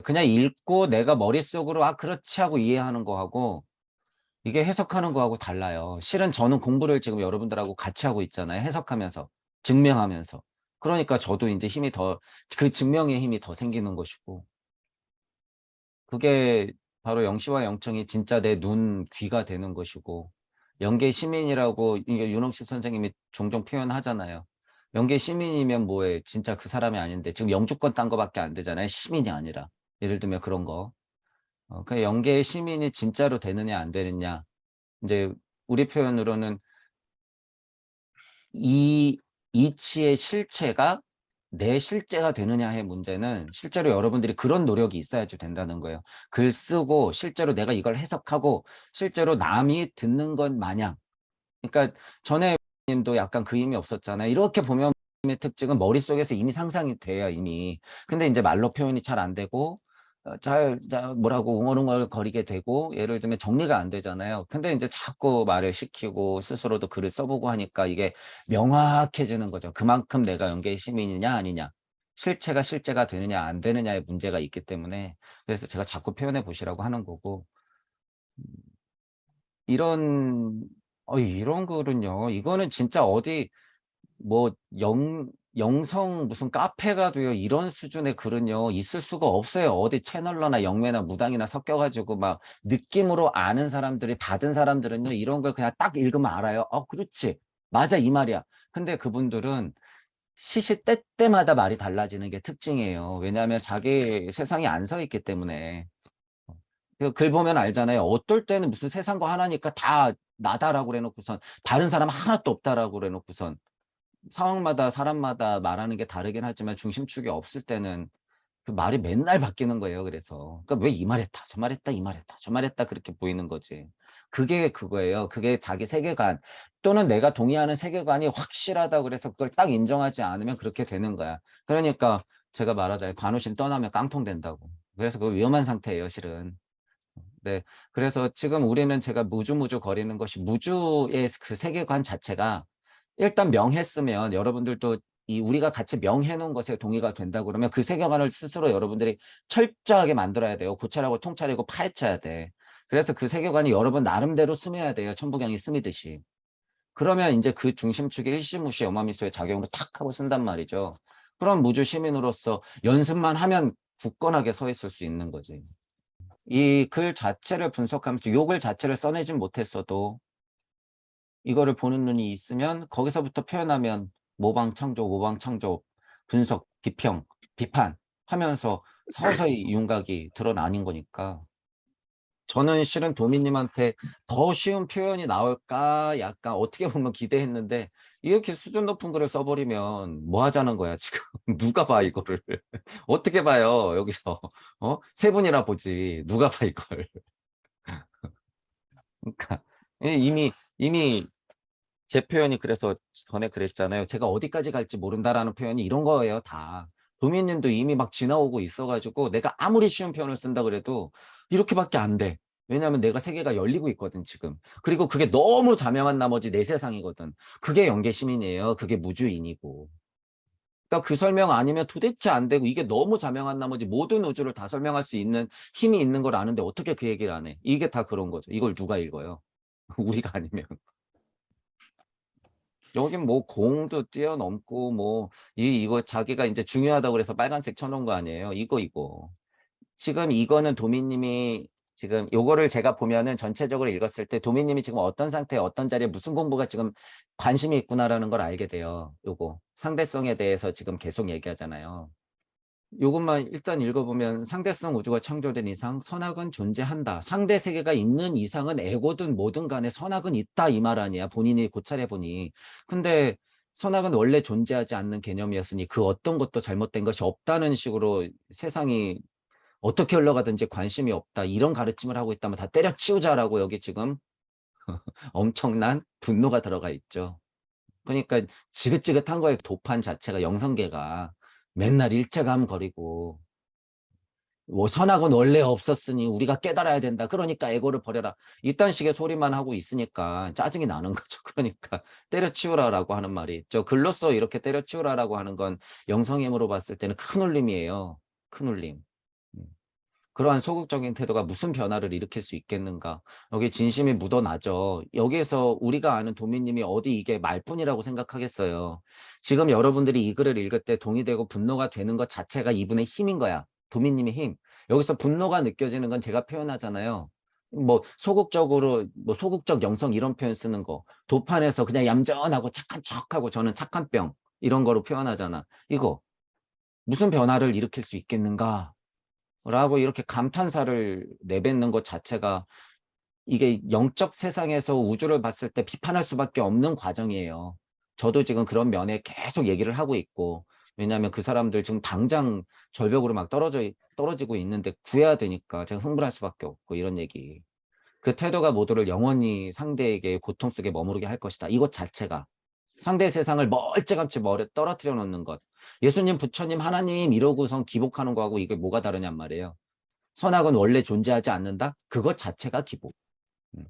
그냥 읽고 내가 머릿속으로 아 그렇지 하고 이해하는 거하고 이게 해석하는 거하고 달라요. 실은 저는 공부를 지금 여러분들하고 같이 하고 있잖아요. 해석하면서 증명하면서. 그러니까 저도 이제 힘이 더 그 증명의 힘이 더 생기는 것이고 그게 바로 영시와 영청이 진짜 내 눈, 귀가 되는 것이고 영계 시민이라고 이게 윤홍식 선생님이 종종 표현하잖아요. 영계 시민이면 뭐해 진짜 그 사람이 아닌데 지금 영주권 딴 거밖에 안 되잖아요. 시민이 아니라. 예를 들면 그런 거. 그 영계의 시민이 진짜로 되느냐 안 되느냐. 이제 우리 표현으로는 이 이치의 실체가 내 실제가 되느냐의 문제는 실제로 여러분들이 그런 노력이 있어야지 된다는 거예요. 글 쓰고 실제로 내가 이걸 해석하고 실제로 남이 듣는 것 마냥. 그러니까 전에 님도 약간 그 힘이 없었잖아요. 이렇게 보면 의 특징은 머릿속에서 이미 상상이 돼요, 이미. 근데 이제 말로 표현이 잘 안 되고 뭐라고 웅얼웅얼 거리게 되고 예를 들면 정리가 안 되잖아요. 근데 이제 자꾸 말을 시키고 스스로도 글을 써보고 하니까 이게 명확해지는 거죠. 그만큼 내가 연계의 시민이냐 아니냐. 실체가 실제가 되느냐 안 되느냐의 문제가 있기 때문에 그래서 제가 자꾸 표현해 보시라고 하는 거고 이런 이런 글은요. 이거는 진짜 어디 뭐 영성 무슨 카페 가도요. 이런 수준의 글은요. 있을 수가 없어요. 어디 채널러나 영매나 무당이나 섞여 가지고 막 느낌으로 아는 사람들이 받은 사람들은요. 이런 걸 그냥 딱 읽으면 알아요. 그렇지. 맞아 이 말이야. 근데 그분들은 시시때때마다 말이 달라지는 게 특징이에요. 왜냐하면 자기 세상이 안 서 있기 때문에. 글 보면 알잖아요. 어떨 때는 무슨 세상과 하나니까 다 나다라고 그래 놓고선 다른 사람 하나도 없다라고 그래 놓고선 상황마다 사람마다 말하는 게 다르긴 하지만 중심축이 없을 때는 그 말이 맨날 바뀌는 거예요 그래서. 그러니까 왜 이 말했다 저 말했다 이 말했다 저 말했다 그렇게 보이는 거지. 그게 그거예요. 그게 자기 세계관 또는 내가 동의하는 세계관이 확실하다고 그래서 그걸 딱 인정하지 않으면 그렇게 되는 거야. 그러니까 제가 말하자면 관우신 떠나면 깡통 된다고. 그래서 그 위험한 상태예요 실은. 네. 그래서 지금 우리는 제가 무주무주 거리는 것이 무주의 그 세계관 자체가 일단 명했으면 여러분들도 이 우리가 같이 명해 놓은 것에 동의가 된다 그러면 그 세계관을 스스로 여러분들이 철저하게 만들어야 돼요. 고찰하고 통찰이고 파헤쳐야 돼. 그래서 그 세계관이 여러분 나름대로 스며야 돼요. 천부경이 스미듯이. 그러면 인제 그 중심축이 일시무시 어마미소의 작용으로 탁 하고 쓴단 말이죠. 그럼 무주 시민으로서 연습만 하면 굳건하게 서 있을 수 있는 거지. 이 글 자체를 분석하면서 요 글 자체를 써내진 못했어도 이거를 보는 눈이 있으면 거기서부터 표현하면 모방 창조, 모방 창조, 분석, 비평, 비판 하면서 서서히 윤곽이 드러나는 거니까. 저는 실은 도미님한테 더 쉬운 표현이 나올까 약간 어떻게 보면 기대했는데 이렇게 수준 높은 글을 써버리면 뭐 하자는 거야 지금. 누가 봐 이거를. 어떻게 봐요 여기서. 세 분이나 보지 누가 봐 이걸. 그러니까 이미 제 표현이 그래서 전에 그랬잖아요. 제가 어디까지 갈지 모른다라는 표현이 이런 거예요, 다. 도미님도 이미 막 지나오고 있어 가지고 내가 아무리 쉬운 표현을 쓴다 그래도 이렇게밖에 안 돼. 왜냐하면 내가 세계가 열리고 있거든, 지금. 그리고 그게 너무 자명한 나머지 내 세상이거든. 그게 영계 시민이에요. 그게 무주인이고. 그러니까 그 설명 아니면 도대체 안 되고 이게 너무 자명한 나머지 모든 우주를 다 설명할 수 있는 힘이 있는 걸 아는데 어떻게 그 얘기를 안 해? 이게 다 그런 거죠. 이걸 누가 읽어요? 우리가 아니면. 여긴 뭐 공도 뛰어넘고 뭐 이거 자기가 인제 중요하다고 그래서 빨간색 쳐 놓은 거 아니에요. 이거. 지금 이거는 도미님이 지금 요거를 제가 보면은 전체적으로 읽었을 때 도미님이 지금 어떤 상태에 어떤 자리에 무슨 공부가 지금 관심이 있구나라는 걸 알게 돼요. 요거. 상대성에 대해서 지금 계속 얘기하잖아요. 요것만 일단 읽어보면 상대성 우주가 창조된 이상 선악은 존재한다. 상대 세계가 있는 이상은 에고든 뭐든 간에 선악은 있다 이 말 아니야. 본인이 고찰해 보니. 근데 선악은 원래 존재하지 않는 개념이었으니 그 어떤 것도 잘못된 것이 없다는 식으로 세상이 어떻게 흘러가든지 관심이 없다. 이런 가르침을 하고 있다면 다 때려치우자라고 여기 지금 엄청난 분노가 들어가 있죠. 그러니까 지긋지긋한 거예요. 도판 자체가 영성계가 맨날 일체감거리고 뭐 선악은 원래 없었으니 우리가 깨달아야 된다. 그러니까 에고를 버려라. 이딴 식의 소리만 하고 있으니까 짜증이 나는 거죠. 그러니까 때려치우라라고 하는 말이 있죠. 글로써 이렇게 때려치우라라고 하는 건 영성힘으로 봤을 때는 큰 울림이에요. 큰 울림. 음. 그러한 소극적인 태도가 무슨 변화를 일으킬 수 있겠는가. 여기 진심이 묻어나죠. 여기에서 우리가 아는 도미님이 어디 이게 말뿐이라고 생각하겠어요. 지금 여러분들이 이 글을 읽을 때 동의되고 분노가 되는 것 자체가 이분의 힘인 거야. 도미님의 힘. 여기서 분노가 느껴지는 건 제가 표현하잖아요. 뭐 소극적으로 뭐 소극적 영성 이런 표현 쓰는 거. 도판에서 그냥 얌전하고 착한 척하고 저는 착한 병 이런 거로 표현하잖아. 이거 무슨 변화를 일으킬 수 있겠는가? 라고 이렇게 감탄사를 내뱉는 것 자체가 이게 영적 세상에서 우주를 봤을 때 비판할 수밖에 없는 과정이에요. 저도 지금 그런 면에 계속 얘기를 하고 있고, 왜냐하면 그 사람들 지금 당장 절벽으로 막 떨어지고 있는데 구해야 되니까 제가 흥분할 수밖에 없고 이런 얘기. 그 태도가 모두를 영원히 상대에게 고통 속에 머무르게 할 것이다. 이것 자체가 상대 세상을 멀찌감치 떨어뜨려 놓는 것. 예수님, 부처님, 하나님 이러고선 기복하는 거하고 이게 뭐가 다르냔 말이에요. 선악은 원래 존재하지 않는다? 그것 자체가 기복. 음.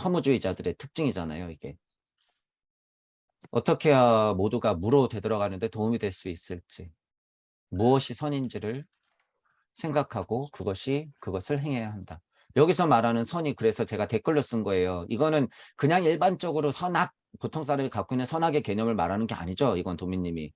허무주의자들의 특징이잖아요, 이게. 어떻게 해야 모두가 무로 되돌아가는데 도움이 될 수 있을지. 무엇이 선인지를 생각하고 그것을 행해야 한다. 여기서 말하는 선이 그래서 제가 댓글로 쓴 거예요. 이거는 그냥 일반적으로 선악, 보통 사람이 갖고 있는 선악의 개념을 말하는 게 아니죠. 이건 도민님이.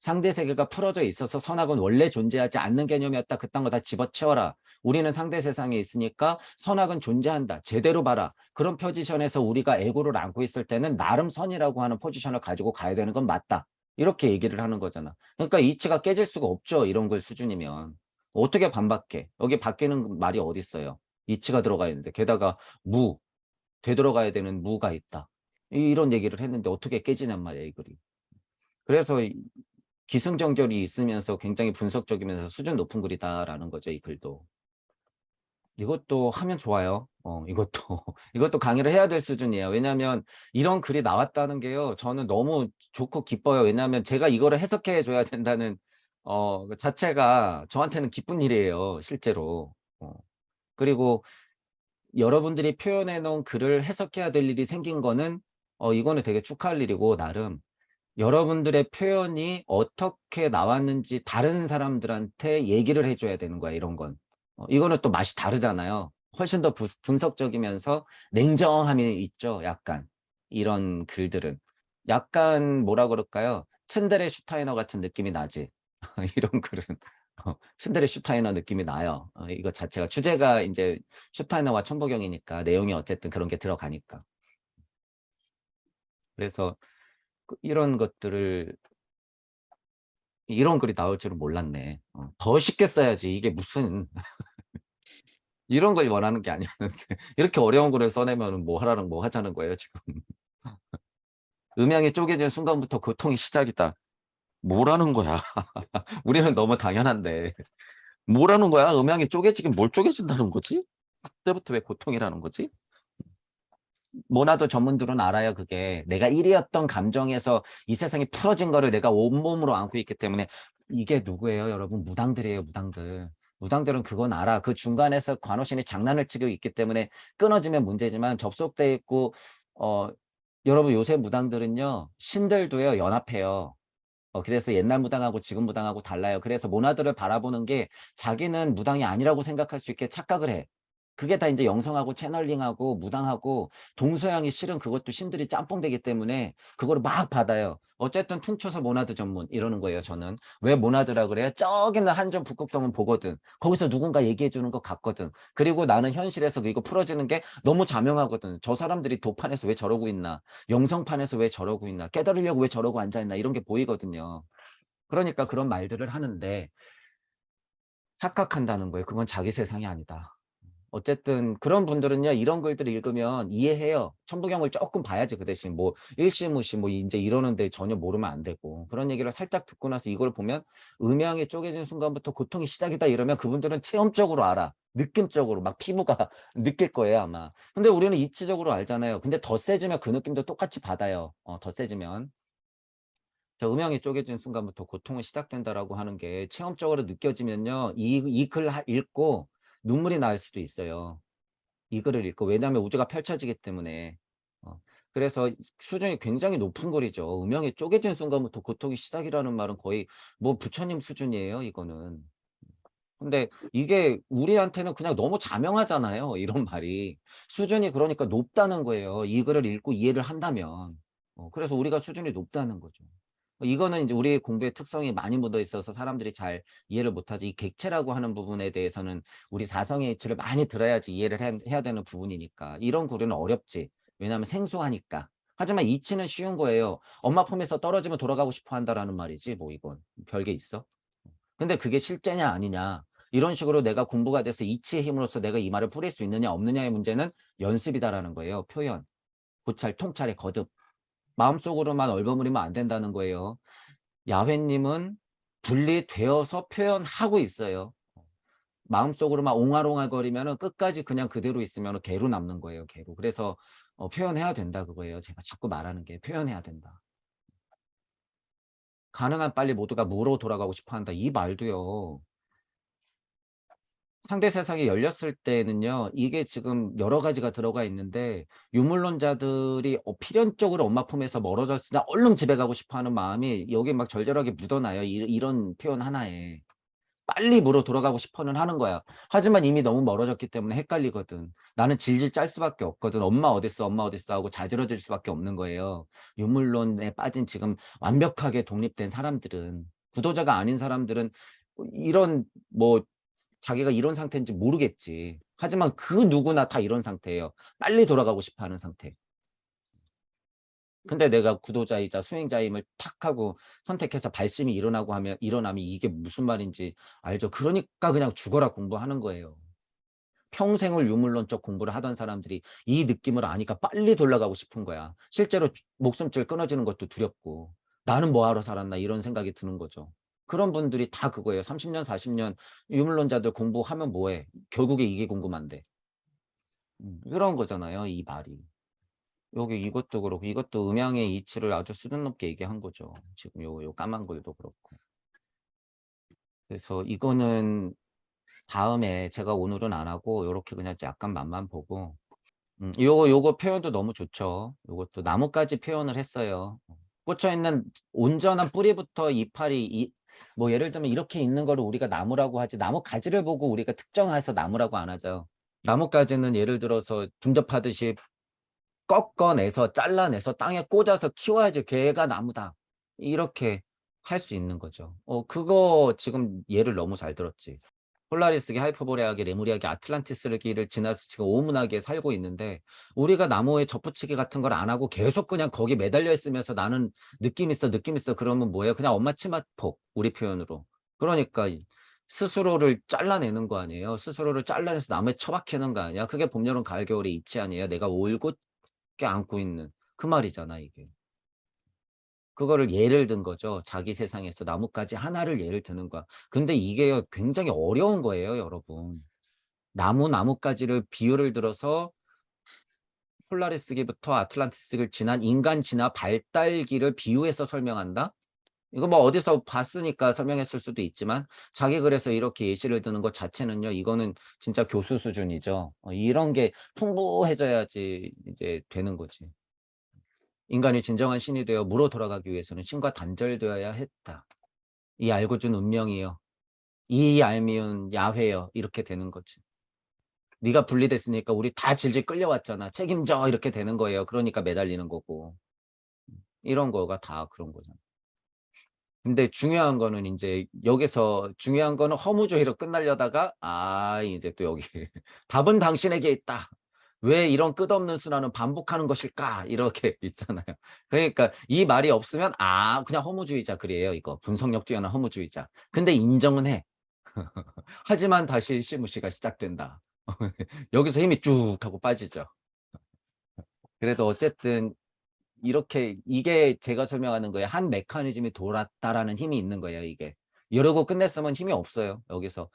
상대 세계가 풀어져 있어서 선악은 원래 존재하지 않는 개념이었다. 그딴 거 다 집어치워라. 우리는 상대 세상에 있으니까 선악은 존재한다. 제대로 봐라. 그런 포지션에서 우리가 에고를 안고 있을 때는 나름 선이라고 하는 포지션을 가지고 가야 되는 건 맞다. 이렇게 얘기를 하는 거잖아. 그러니까 이치가 깨질 수가 없죠. 이런 걸 수준이면. 어떻게 반박해? 여기 바뀌는 말이 어디 있어요? 이치가 들어가 있는데 게다가 되돌아가야 되는 무가 있다. 이런 얘기를 했는데 어떻게 깨지냔 말이야 이 글이. 그래서 기승전결이 있으면서 굉장히 분석적이면서 수준 높은 글이다라는 거죠 이 글도. 이것도 하면 좋아요. 이것도 이것도 강의를 해야 될 수준이에요. 왜냐하면 이런 글이 나왔다는 게요. 저는 너무 좋고 기뻐요. 왜냐하면 제가 이거를 해석해 줘야 된다는 그 자체가 저한테는 기쁜 일이에요. 실제로. 그리고 여러분들이 표현해 놓은 글을 해석해야 될 일이 생긴 거는 이거는 되게 축하할 일이고 나름 여러분들의 표현이 어떻게 나왔는지 다른 사람들한테 얘기를 해줘야 되는 거야, 이런 건. 이거는 또 맛이 다르잖아요. 훨씬 더 분석적이면서 냉정함이 있죠, 약간. 이런 글들은. 약간 뭐라 그럴까요? 츤데레 슈타이너 같은 느낌이 나지. 이런 글은. 츤데레 슈타이너 느낌이 나요. 이거 자체가 주제가 이제 슈타이너와 천보경이니까 내용이 어쨌든 그런 게 들어가니까. 그래서 이런 것들을 이런 글이 나올 줄은 몰랐네. 더 쉽게 써야지. 이게 무슨 이런 걸 원하는 게 아니었는데 이렇게 어려운 글을 써내면 뭐 하라는 뭐 하자는 거예요, 지금. 음향이 쪼개진 순간부터 고통이 시작이다. 뭐라는 거야? 우리는 너무 당연한데. 뭐라는 거야? 음향이 쪼개지긴 뭘 쪼개진다는 거지? 그때부터 왜 고통이라는 거지? 모나도 전문들은 알아요, 그게. 내가 1위였던 감정에서 이 세상이 풀어진 거를 내가 온몸으로 안고 있기 때문에 이게 누구예요, 여러분? 무당들이에요, 무당들. 무당들은 그건 알아. 그 중간에서 관호신이 장난을 치고 있기 때문에 끊어지면 문제지만 접속돼 있고, 어, 여러분 요새 무당들은요, 신들도요, 연합해요. 그래서 옛날 무당하고 지금 무당하고 달라요. 그래서 모나드를 바라보는 게 자기는 무당이 아니라고 생각할 수 있게 착각을 해. 그게 다 이제 영성하고 채널링하고 무당하고 동서양이 실은 그것도 신들이 짬뽕되기 때문에 그거를 막 받아요. 어쨌든 퉁쳐서 모나드 전문 이러는 거예요, 저는. 왜 모나드라 그래요? 저기는 한전 북극성은 보거든. 거기서 누군가 얘기해 주는 것 같거든. 그리고 나는 현실에서 이거 풀어지는 게 너무 자명하거든. 저 사람들이 도판에서 왜 저러고 있나? 영성판에서 왜 저러고 있나? 깨달으려고 왜 저러고 앉아있나? 이런 게 보이거든요. 그러니까 그런 말들을 하는데 착각한다는 거예요. 그건 자기 세상이 아니다. 어쨌든 그런 분들은요. 이런 글들을 읽으면 이해해요. 천부경을 조금 봐야지 그 대신 뭐 일시무시 뭐 이제 이러는데 전혀 모르면 안 되고 그런 얘기를 살짝 듣고 나서 이걸 보면 음양이 쪼개진 순간부터 고통이 시작이다 이러면 그분들은 체험적으로 알아. 느낌적으로 막 피부가 느낄 거예요 아마. 근데 우리는 이치적으로 알잖아요. 근데 더 세지면 그 느낌도 똑같이 받아요. 더 세지면. 음양이 쪼개진 순간부터 고통은 시작된다라고 하는 게 체험적으로 느껴지면요. 이 글 읽고 눈물이 날 수도 있어요. 이 글을 읽고. 왜냐하면 우주가 펼쳐지기 때문에. 그래서 수준이 굉장히 높은 글이죠. 음양이 쪼개진 순간부터 고통이 시작이라는 말은 거의 뭐 부처님 수준이에요, 이거는. 근데 이게 우리한테는 그냥 너무 자명하잖아요, 이런 말이. 수준이 그러니까 높다는 거예요. 이 글을 읽고 이해를 한다면. 그래서 우리가 수준이 높다는 거죠. 이거는 이제 우리의 공부의 특성이 많이 묻어 있어서 사람들이 잘 이해를 못하지. 이 객체라고 하는 부분에 대해서는 우리 사성의 이치를 많이 들어야지 이해를 해야 되는 부분이니까. 이런 구조는 어렵지. 왜냐하면 생소하니까. 하지만 이치는 쉬운 거예요. 엄마 품에서 떨어지면 돌아가고 싶어 한다라는 말이지 뭐 이건. 별게 있어? 근데 그게 실제냐 아니냐. 이런 식으로 내가 공부가 돼서 이치의 힘으로써 내가 이 말을 풀릴 수 있느냐 없느냐의 문제는 연습이다라는 거예요. 표현, 고찰, 통찰의 거듭. 마음속으로만 얼버무리면 안 된다는 거예요. 야훼님은 분리되어서 표현하고 있어요. 마음속으로만 옹알옹알거리면은 끝까지 그냥 그대로 있으면 개로 남는 거예요. 개로. 그래서 표현해야 된다 그거예요. 제가 자꾸 말하는 게 표현해야 된다. 가능한 빨리 모두가 무로 돌아가고 싶어 한다. 이 말도요. 상대 세상이 열렸을 때는요. 이게 지금 여러 가지가 들어가 있는데 유물론자들이 필연적으로 엄마 품에서 멀어졌을 때 얼른 집에 가고 싶어 하는 마음이 여기에 막 절절하게 묻어나요. 이런 표현 하나에. 빨리 물어 돌아가고 싶어는 하는 거야. 하지만 이미 너무 멀어졌기 때문에 헷갈리거든. 나는 질질 짤 수밖에 없거든. 엄마 어딨어, 엄마 어딨어 하고 자지러질 수밖에 없는 거예요. 유물론에 빠진 지금 완벽하게 독립된 사람들은, 구도자가 아닌 사람들은 이런 뭐 자기가 이런 상태인지 모르겠지. 하지만 그 누구나 다 이런 상태예요. 빨리 돌아가고 싶어 하는 상태. 근데 내가 구도자이자 수행자임을 탁 하고 선택해서 발심이 일어나면 이게 무슨 말인지 알죠. 그러니까 그냥 죽어라 공부하는 거예요. 평생을 유물론적 공부를 하던 사람들이 이 느낌을 아니까 빨리 돌아가고 싶은 거야. 실제로 목숨줄 끊어지는 것도 두렵고 '나는 뭐 하러 살았나.' 이런 생각이 드는 거죠. 그런 분들이 다 그거예요. 30년 40년 유물론자들 공부하면 뭐 해. 결국에 이게 궁금한데. 이런 거잖아요, 이 말이. 여기 이것도 그렇고 이것도 음양의 이치를 아주 수준 높게 얘기한 거죠. 지금 요 까만 글도 그렇고. 그래서 이거는 다음에 제가 오늘은 안 하고 요렇게 그냥 약간 맛만 보고 요거 표현도 너무 좋죠. 요것도 나뭇가지 표현을 했어요. 꽂혀 있는 온전한 뿌리부터 이파리 뭐 예를 들면 이렇게 있는 거를 우리가 나무라고 하지 나무 가지를 보고 우리가 특정해서 나무라고 안 하죠. 나뭇가지는 예를 들어서 분접하듯이 꺾어내서 잘라내서 땅에 꽂아서 키워야지 걔가 나무다. 이렇게 할 수 있는 거죠. 그거 지금 예를 너무 잘 들었지. 폴라리스기, 하이퍼보레아기, 레무리아기, 아틀란티스기를 지나서 지금 오문하게 살고 있는데 우리가 나무에 접붙이기 같은 걸 안 하고 계속 그냥 거기 매달려 있으면서 나는 느낌 있어, 느낌 있어 그러면 뭐예요? 그냥 엄마 치맛폭 우리 표현으로. 그러니까 스스로를 잘라내는 거 아니에요? 스스로를 잘라내서 나무에 처박히는 거 아니야? 그게 봄, 여름, 가을, 겨울의 이치 아니에요? 내가 올곧게 안고 있는 그 말이잖아 이게. 그거를 예를 든 거죠. 자기 세상에서 나뭇가지 하나를 예를 드는 거야. 근데 이게요 굉장히 어려운 거예요 여러분. 나뭇가지를 비유를 들어서 폴라리스기부터 아틀란티스를 지난 인간 진화 발달기를 비유해서 설명한다? 이거 뭐 어디서 봤으니까 설명했을 수도 있지만 자기 글에서 이렇게 예시를 드는 것 자체는요. 이거는 진짜 교수 수준이죠. 이런 게 풍부해져야지 이제 되는 거지. 인간이 진정한 신이 되어 물어 돌아가기 위해서는 신과 단절되어야 했다. 이 알고 준 운명이여. 이 얄미운 야훼여. 이렇게 되는 거지. 네가 분리됐으니까 우리 다 질질 끌려왔잖아. 책임져. 이렇게 되는 거예요. 그러니까 매달리는 거고. 이런 거가 다 그런 거잖아. 근데 중요한 거는 인제 여기서 중요한 거는 허무주의로 끝나려다가 인제 또 여기 "답은 당신에게 있다. 왜 이런 끝없는 순환은 반복하는 것일까?" 이렇게 있잖아요. 그러니까 이 말이 없으면 그냥 허무주의자 글이에요 이거. 분석력 뛰어난 허무주의자. 근데 인정은 해. 하지만 다시 시무시가 시작된다. 여기서 힘이 쭉 하고 빠지죠. 그래도 어쨌든 이렇게 이게 제가 설명하는 거에 한 메커니즘이 돌았다라는 힘이 있는 거예요 이게. 이러고 끝냈으면 힘이 없어요 여기서.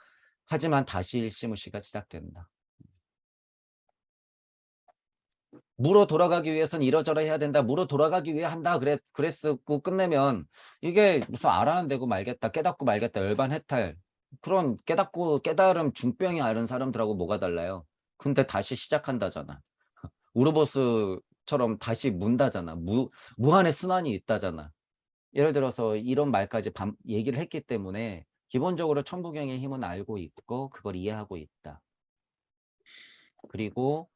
하지만 다시 일시무시가 시작된다. 물어 돌아가기 위해서는 이러저러 해야 된다. 물어 돌아가기 위해 한다. 그랬고 끝내면 이게 무슨 알아야 되고 말겠다. 깨닫고 말겠다. 열반 해탈. 그런 깨달음 중병이 앓은 사람들하고 뭐가 달라요? 근데 다시 시작한다잖아. 우르보스처럼 다시 문다잖아. 무한의 순환이 있다잖아. 예를 들어서 이런 말까지 얘기를 했기 때문에 기본적으로 천부경의 힘은 알고 있고 그걸 이해하고 있다. 그리고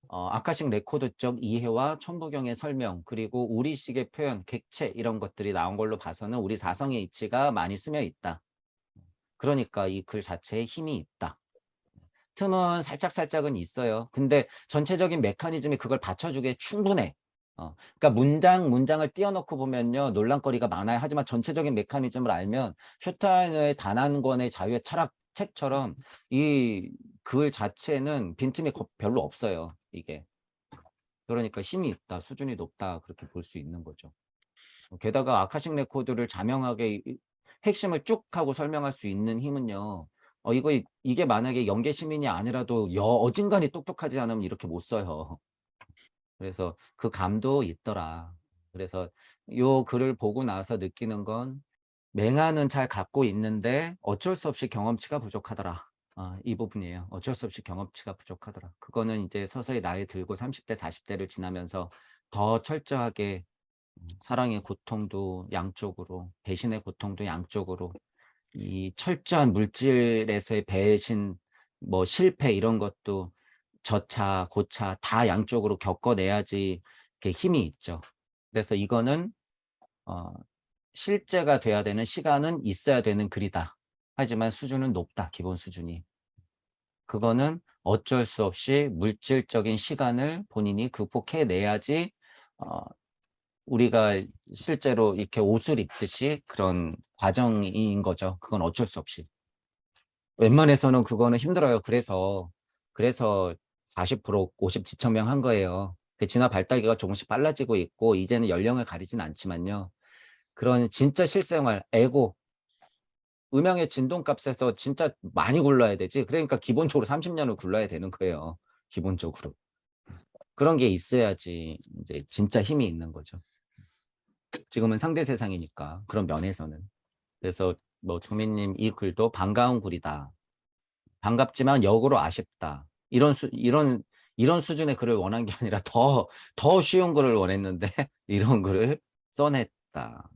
아카식 레코드적 이해와 천부경의 설명, 그리고 우리식의 표현, 객체 이런 것들이 나온 걸로 봐서는 우리 사성의 이치가 많이 스며 있다. 그러니까 이 글 자체에 힘이 있다. 틈은 살짝살짝은 있어요. 근데 전체적인 메커니즘이 그걸 받쳐주기에 충분해. 그러니까 문장을 띄워놓고 보면요, 논란거리가 많아요. 하지만 전체적인 메커니즘을 알면 슈타이너의 단 한 권의 자유의 철학 책처럼 이 글 자체는 빈틈이 별로 없어요. 이게. 그러니까 힘이 있다, 수준이 높다, 그렇게 볼 수 있는 거죠. 게다가 아카식 레코드를 자명하게 핵심을 쭉 하고 설명할 수 있는 힘은요. 이게 만약에 영계 시민이 아니라도 어진간히 똑똑하지 않으면 이렇게 못 써요. 그래서 그 감도 있더라. 그래서 요 글을 보고 나서 느끼는 건 맹아는 잘 갖고 있는데 어쩔 수 없이 경험치가 부족하더라. 이 부분이에요. 어쩔 수 없이 경험치가 부족하더라. 그거는 이제 서서히 나이 들고 30대, 40대를 지나면서 더 철저하게 사랑의 고통도 양쪽으로, 배신의 고통도 양쪽으로, 이 철저한 물질에서의 배신, 뭐 실패 이런 것도 저차, 고차 다 양쪽으로 겪어내야지 이렇게 힘이 있죠. 그래서 이거는 어, 실제가 돼야 되는 시간은 있어야 되는 글이다. 하지만 수준은 높다. 기본 수준이. 그거는 어쩔 수 없이 물질적인 시간을 본인이 극복해내야지 어, 우리가 실제로 이렇게 옷을 입듯이 그런 과정인 거죠. 그건 어쩔 수 없이. 웬만해서는 그거는 힘들어요. 그래서 40% 50 지천명 한 거예요. 그 진화 발달기가 조금씩 빨라지고 있고 이제는 연령을 가리진 않지만요. 그런 진짜 실생활, 에고, 음영의 진동값에서 진짜 많이 굴러야 되지. 그러니까 기본적으로 30년을 굴러야 되는 거예요. 기본적으로. 그런 게 있어야지 이제 진짜 힘이 있는 거죠. 지금은 상대 세상이니까 그런 면에서는. 그래서 뭐 정민님 이 글도 반가운 글이다. 반갑지만 역으로 아쉽다. 이런 수준의 글을 원한 게 아니라 더 쉬운 글을 원했는데 이런 글을 써냈다.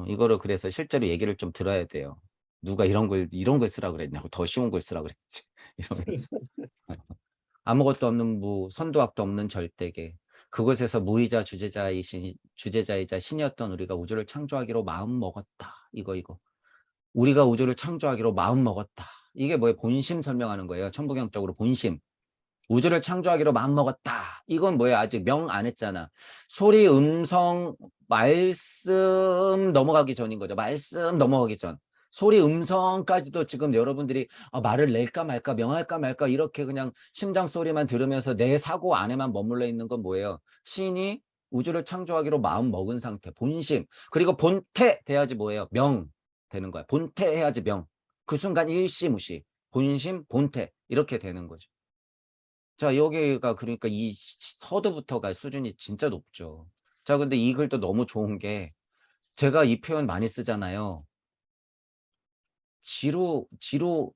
이거를 그래서 실제로 얘기를 좀 들어야 돼요. 누가 이런 글 쓰라 그랬냐고, 더 쉬운 글 쓰라 그랬지. 이러면서. 아무것도 없는 선도학도 없는 절대계. 그곳에서 무의자 주제자이자 신이었던 우리가 우주를 창조하기로 마음 먹었다. 이거. 우리가 우주를 창조하기로 마음 먹었다. 이게 뭐예요? 본심 설명하는 거예요. 천부경적으로 본심. 우주를 창조하기로 마음먹었다. 이건 뭐야? 아직 명 안 했잖아. 소리, 음성, 말씀 넘어가기 전인 거죠. 말씀 넘어가기 전. 소리, 음성까지도 지금 여러분들이 말을 낼까 말까, 명할까 말까 이렇게 그냥 심장 소리만 들으면서 내 사고 안에만 머물러 있는 건 뭐예요? 신이 우주를 창조하기로 마음 먹은 상태, 본심. 그리고 본태 돼야지 뭐예요? 명 되는 거야. 본태 해야지 명. 그 순간 일시무시. 본심, 본태 이렇게 되는 거죠. 자, 여기가 그러니까 이 서두부터가 수준이 진짜 높죠. 자, 근데 이 글도 너무 좋은 게 제가 이 표현 많이 쓰잖아요. 지루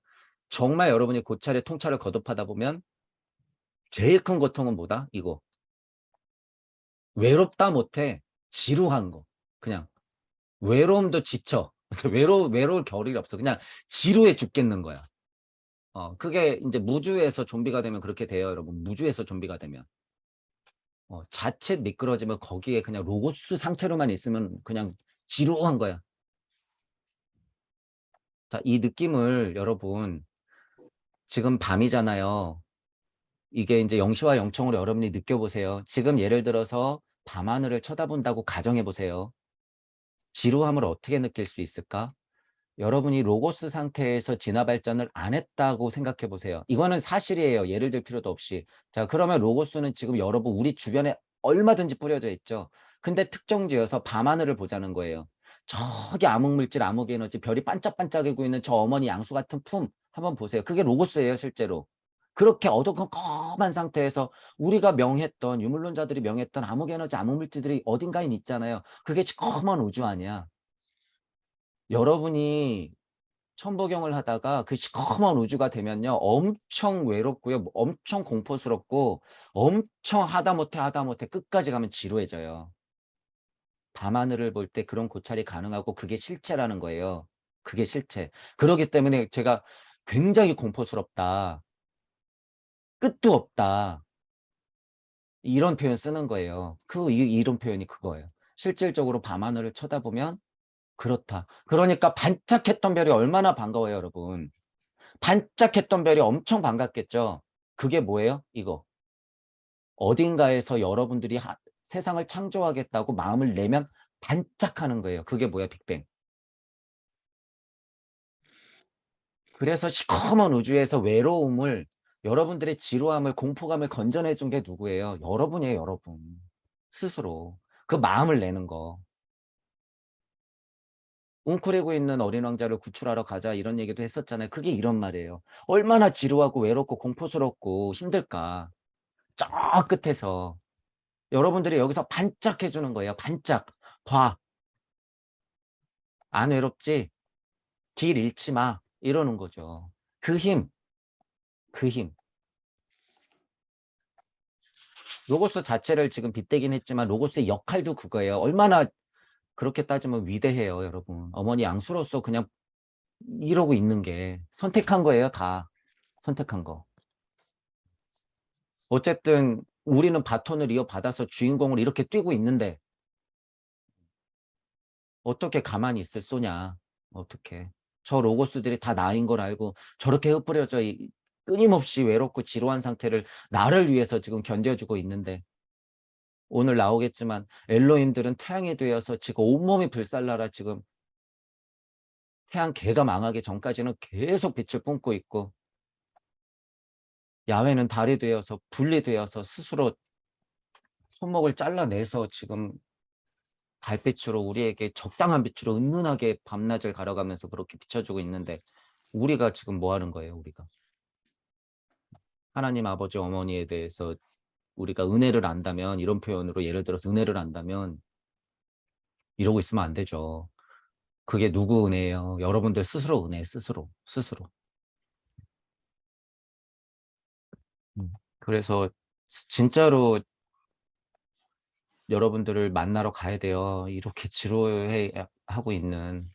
정말 여러분이 고찰의 통찰을 거듭하다 보면 제일 큰 고통은 뭐다? 이거. 외롭다 못해 지루한 거. 그냥 외로움도 지쳐. 외로울 겨를이 없어. 그냥 지루해 죽겠는 거야. 그게 이제 무주에서 좀비가 되면 그렇게 돼요, 여러분. 무주에서 좀비가 되면. 자칫 미끄러지면 거기에 그냥 로고스 상태로만 있으면 그냥 지루한 거야. 자, 이 느낌을 여러분 지금 밤이잖아요. 이게 이제 영시와 영청으로 여러분이 느껴보세요. 지금 예를 들어서 밤하늘을 쳐다본다고 가정해보세요. 지루함을 어떻게 느낄 수 있을까? 여러분이 로고스 상태에서 진화 발전을 안 했다고 생각해 보세요. 이거는 사실이에요. 예를 들 필요도 없이. 자, 그러면 로고스는 지금 여러분 우리 주변에 얼마든지 뿌려져 있죠. 근데 특정지어서 밤하늘을 보자는 거예요. 저기 암흑물질, 암흑에너지, 별이 반짝반짝이고 있는 저 어머니 양수 같은 품 한번 보세요. 그게 로고스예요, 실제로. 그렇게 어두컴컴한 상태에서 우리가 명했던, 유물론자들이 명했던 암흑에너지, 암흑물질들이 어딘가에 있잖아요. 그게 시커먼 우주 아니야. 여러분이 천부경을 하다가 그 시커먼 우주가 되면요 엄청 외롭고요, 엄청 공포스럽고 엄청 하다못해 끝까지 가면 지루해져요. 밤하늘을 볼 때 그런 고찰이 가능하고 그게 실체라는 거예요. 그게 실체. 그러기 때문에 제가 굉장히 공포스럽다. 끝도 없다. 이런 표현 쓰는 거예요. 이런 표현이 그거예요. 실질적으로 밤하늘을 쳐다보면 그렇다. 그러니까 반짝했던 별이 얼마나 반가워요, 여러분. 반짝했던 별이 엄청 반갑겠죠. 그게 뭐예요? 이거. 어딘가에서 여러분들이 세상을 창조하겠다고 마음을 내면 반짝하는 거예요. 그게 뭐야, 빅뱅. 그래서 시커먼 우주에서 외로움을, 여러분들의 지루함을, 공포감을 건져내 준 게 누구예요? 여러분이에요, 여러분. 스스로. 그 마음을 내는 거. 웅크리고 있는 어린 왕자를 구출하러 가자 이런 얘기도 했었잖아요. 그게 이런 말이에요. 얼마나 지루하고 외롭고 공포스럽고 힘들까. 저 끝에서 여러분들이 여기서 반짝해 주는 거예요. 반짝. 봐. 안 외롭지? 길 잃지 마. 이러는 거죠. 그 힘. 그 힘. 로고스 자체를 지금 빗대긴 했지만 로고스의 역할도 그거예요. 얼마나 그렇게 따지면 위대해요, 여러분. 어머니 양수로서 그냥 이러고 있는 게 선택한 거예요, 다. 선택한 거. 어쨌든 우리는 바톤을 이어받아서 주인공을 이렇게 뛰고 있는데 어떻게 가만히 있을 소냐. 어떻게. 저 로고스들이 다 나인 걸 알고 저렇게 흩뿌려져 끊임없이 외롭고 지루한 상태를 나를 위해서 지금 견뎌주고 있는데 오늘 나오겠지만 엘로힘들은 태양이 되어서 지금 온몸이 불살라라 지금 태양 개가 망하기 전까지는 계속 빛을 뿜고 있고 야훼는 달이 되어서 분리되어서 스스로 손목을 잘라내서 지금 달빛으로 우리에게 적당한 빛으로 은은하게 밤낮을 가려가면서 그렇게 비춰주고 있는데 우리가 지금 뭐 하는 거예요, 우리가? 하나님 아버지 어머니에 대해서 우리가 은혜를 안다면 이런 표현으로 예를 들어서 은혜를 안다면 이러고 있으면 안 되죠. 그게 누구 은혜예요? 여러분들 스스로 은혜, 스스로, 스스로. 그래서 진짜로 여러분들을 만나러 가야 돼요. 이렇게 지루해 하고 있는.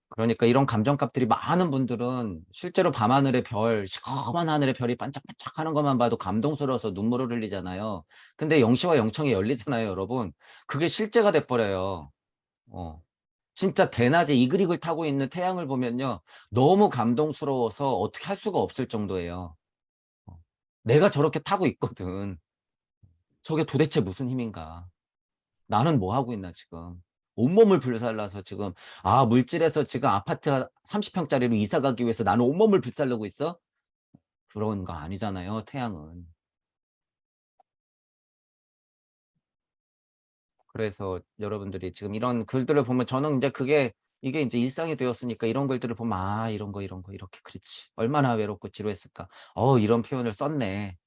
그러니까 이런 감정값들이 많은 분들은 실제로 밤하늘의 별, 시커먼 하늘의 별이 반짝반짝하는 것만 봐도 감동스러워서 눈물을 흘리잖아요. 근데 영시와 영청이 열리잖아요, 여러분. 그게 실제가 돼버려요. 진짜 대낮에 이글이글 타고 있는 태양을 보면요. 너무 감동스러워서 어떻게 할 수가 없을 정도예요. 어. 내가 저렇게 타고 있거든. 저게 도대체 무슨 힘인가. 나는 뭐 하고 있나 지금. 온몸을 불살라서 지금 물질에서 지금 아파트 30평짜리로 이사 가기 위해서 나는 온몸을 불살르고 있어? 그런 거 아니잖아요, 태양은. 그래서 여러분들이 지금 이런 글들을 보면 저는 이제 이게 이제 일상이 되었으니까 이런 글들을 보면 이런 거 이렇게 그렇지. 얼마나 외롭고 지루했을까. 이런 표현을 썼네.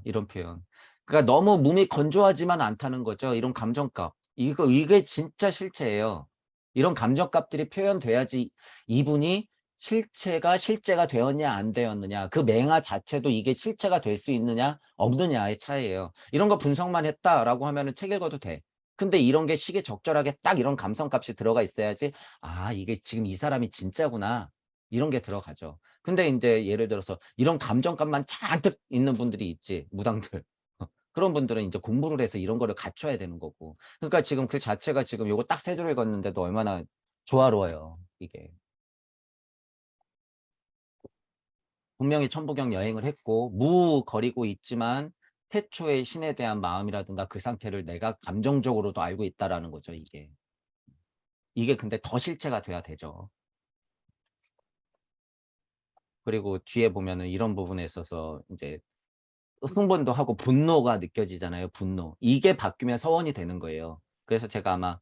이런 표현. 그러니까 너무 몸이 건조하지만 않다는 거죠. 이런 감정값. 이게 진짜 실체예요. 이런 감정값들이 표현돼야지 이분이 실체가 되었냐 안 되었느냐 그 맹아 자체도 이게 실체가 될 수 있느냐 없느냐의 차이예요. 이런 거 분석만 했다라고 하면은 책 읽어도 돼. 근데 이런 게 시기적절하게 딱 이런 감성값이 들어가 있어야지 이게 지금 이 사람이 진짜구나 이런 게 들어가죠. 근데 이제 예를 들어서 이런 감정값만 잔뜩 있는 분들이 있지 무당들. 그런 분들은 이제 공부를 해서 이런 거를 갖춰야 되는 거고. 그러니까 지금 그 자체가 지금 요거 딱 세 줄을 걷는데도 얼마나 조화로워요 이게. 분명히 천부경 여행을 했고 무거리고 있지만 태초의 신에 대한 마음이라든가 그 상태를 내가 감정적으로도 알고 있다라는 거죠 이게. 이게 근데 더 실체가 돼야 되죠. 그리고 뒤에 보면은 이런 부분에 있어서 이제 흥분도 하고 분노가 느껴지잖아요. 분노. 이게 바뀌면 서원이 되는 거예요. 그래서 제가 아마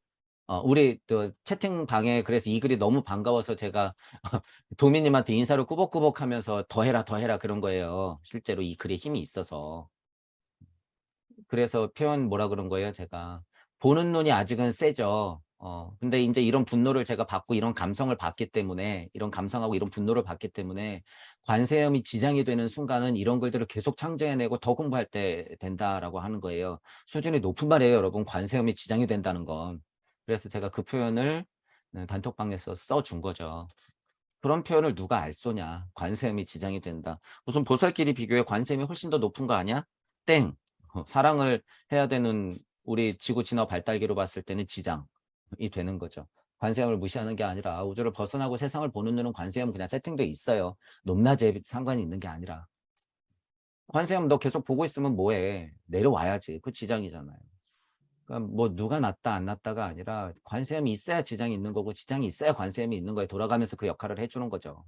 우리 또 채팅방에 그래서 이 글이 너무 반가워서 제가 도미님한테 인사를 꾸벅꾸벅 하면서 더 해라 더 해라 그런 거예요. 실제로 이 글에 힘이 있어서. 그래서 표현 뭐라 그런 거예요, 제가. 보는 눈이 아직은 세죠. 근데 인제 이런 분노를 제가 받고 이런 감성을 받기 때문에 이런 감성하고 이런 분노를 받기 때문에 관세음이 지장이 되는 순간은 이런 글들을 계속 창조해내고 더 공부할 때 된다라고 하는 거예요. 수준이 높은 말이에요, 여러분. 관세음이 지장이 된다는 건. 그래서 제가 그 표현을 단톡방에서 써준 거죠. 그런 표현을 누가 알 쏘냐. 관세음이 지장이 된다. 무슨 보살끼리 비교해 관세음이 훨씬 더 높은 거 아니야? 땡. 사랑을 해야 되는 우리 지구 진화 발달기로 봤을 때는 지장이 되는 거죠. 관세음을 무시하는 게 아니라 우주를 벗어나고 세상을 보는 눈은 관세음 그냥 세팅돼 있어요. 높낮이에 상관이 있는 게 아니라. 관세음 너 계속 보고 있으면 뭐해. 내려와야지. 그 지장이잖아요. 그러니까 뭐 누가 낫다 안 낫다가 아니라 관세음이 있어야 지장이 있는 거고 지장이 있어야 관세음이 있는 거에 돌아가면서 그 역할을 해주는 거죠.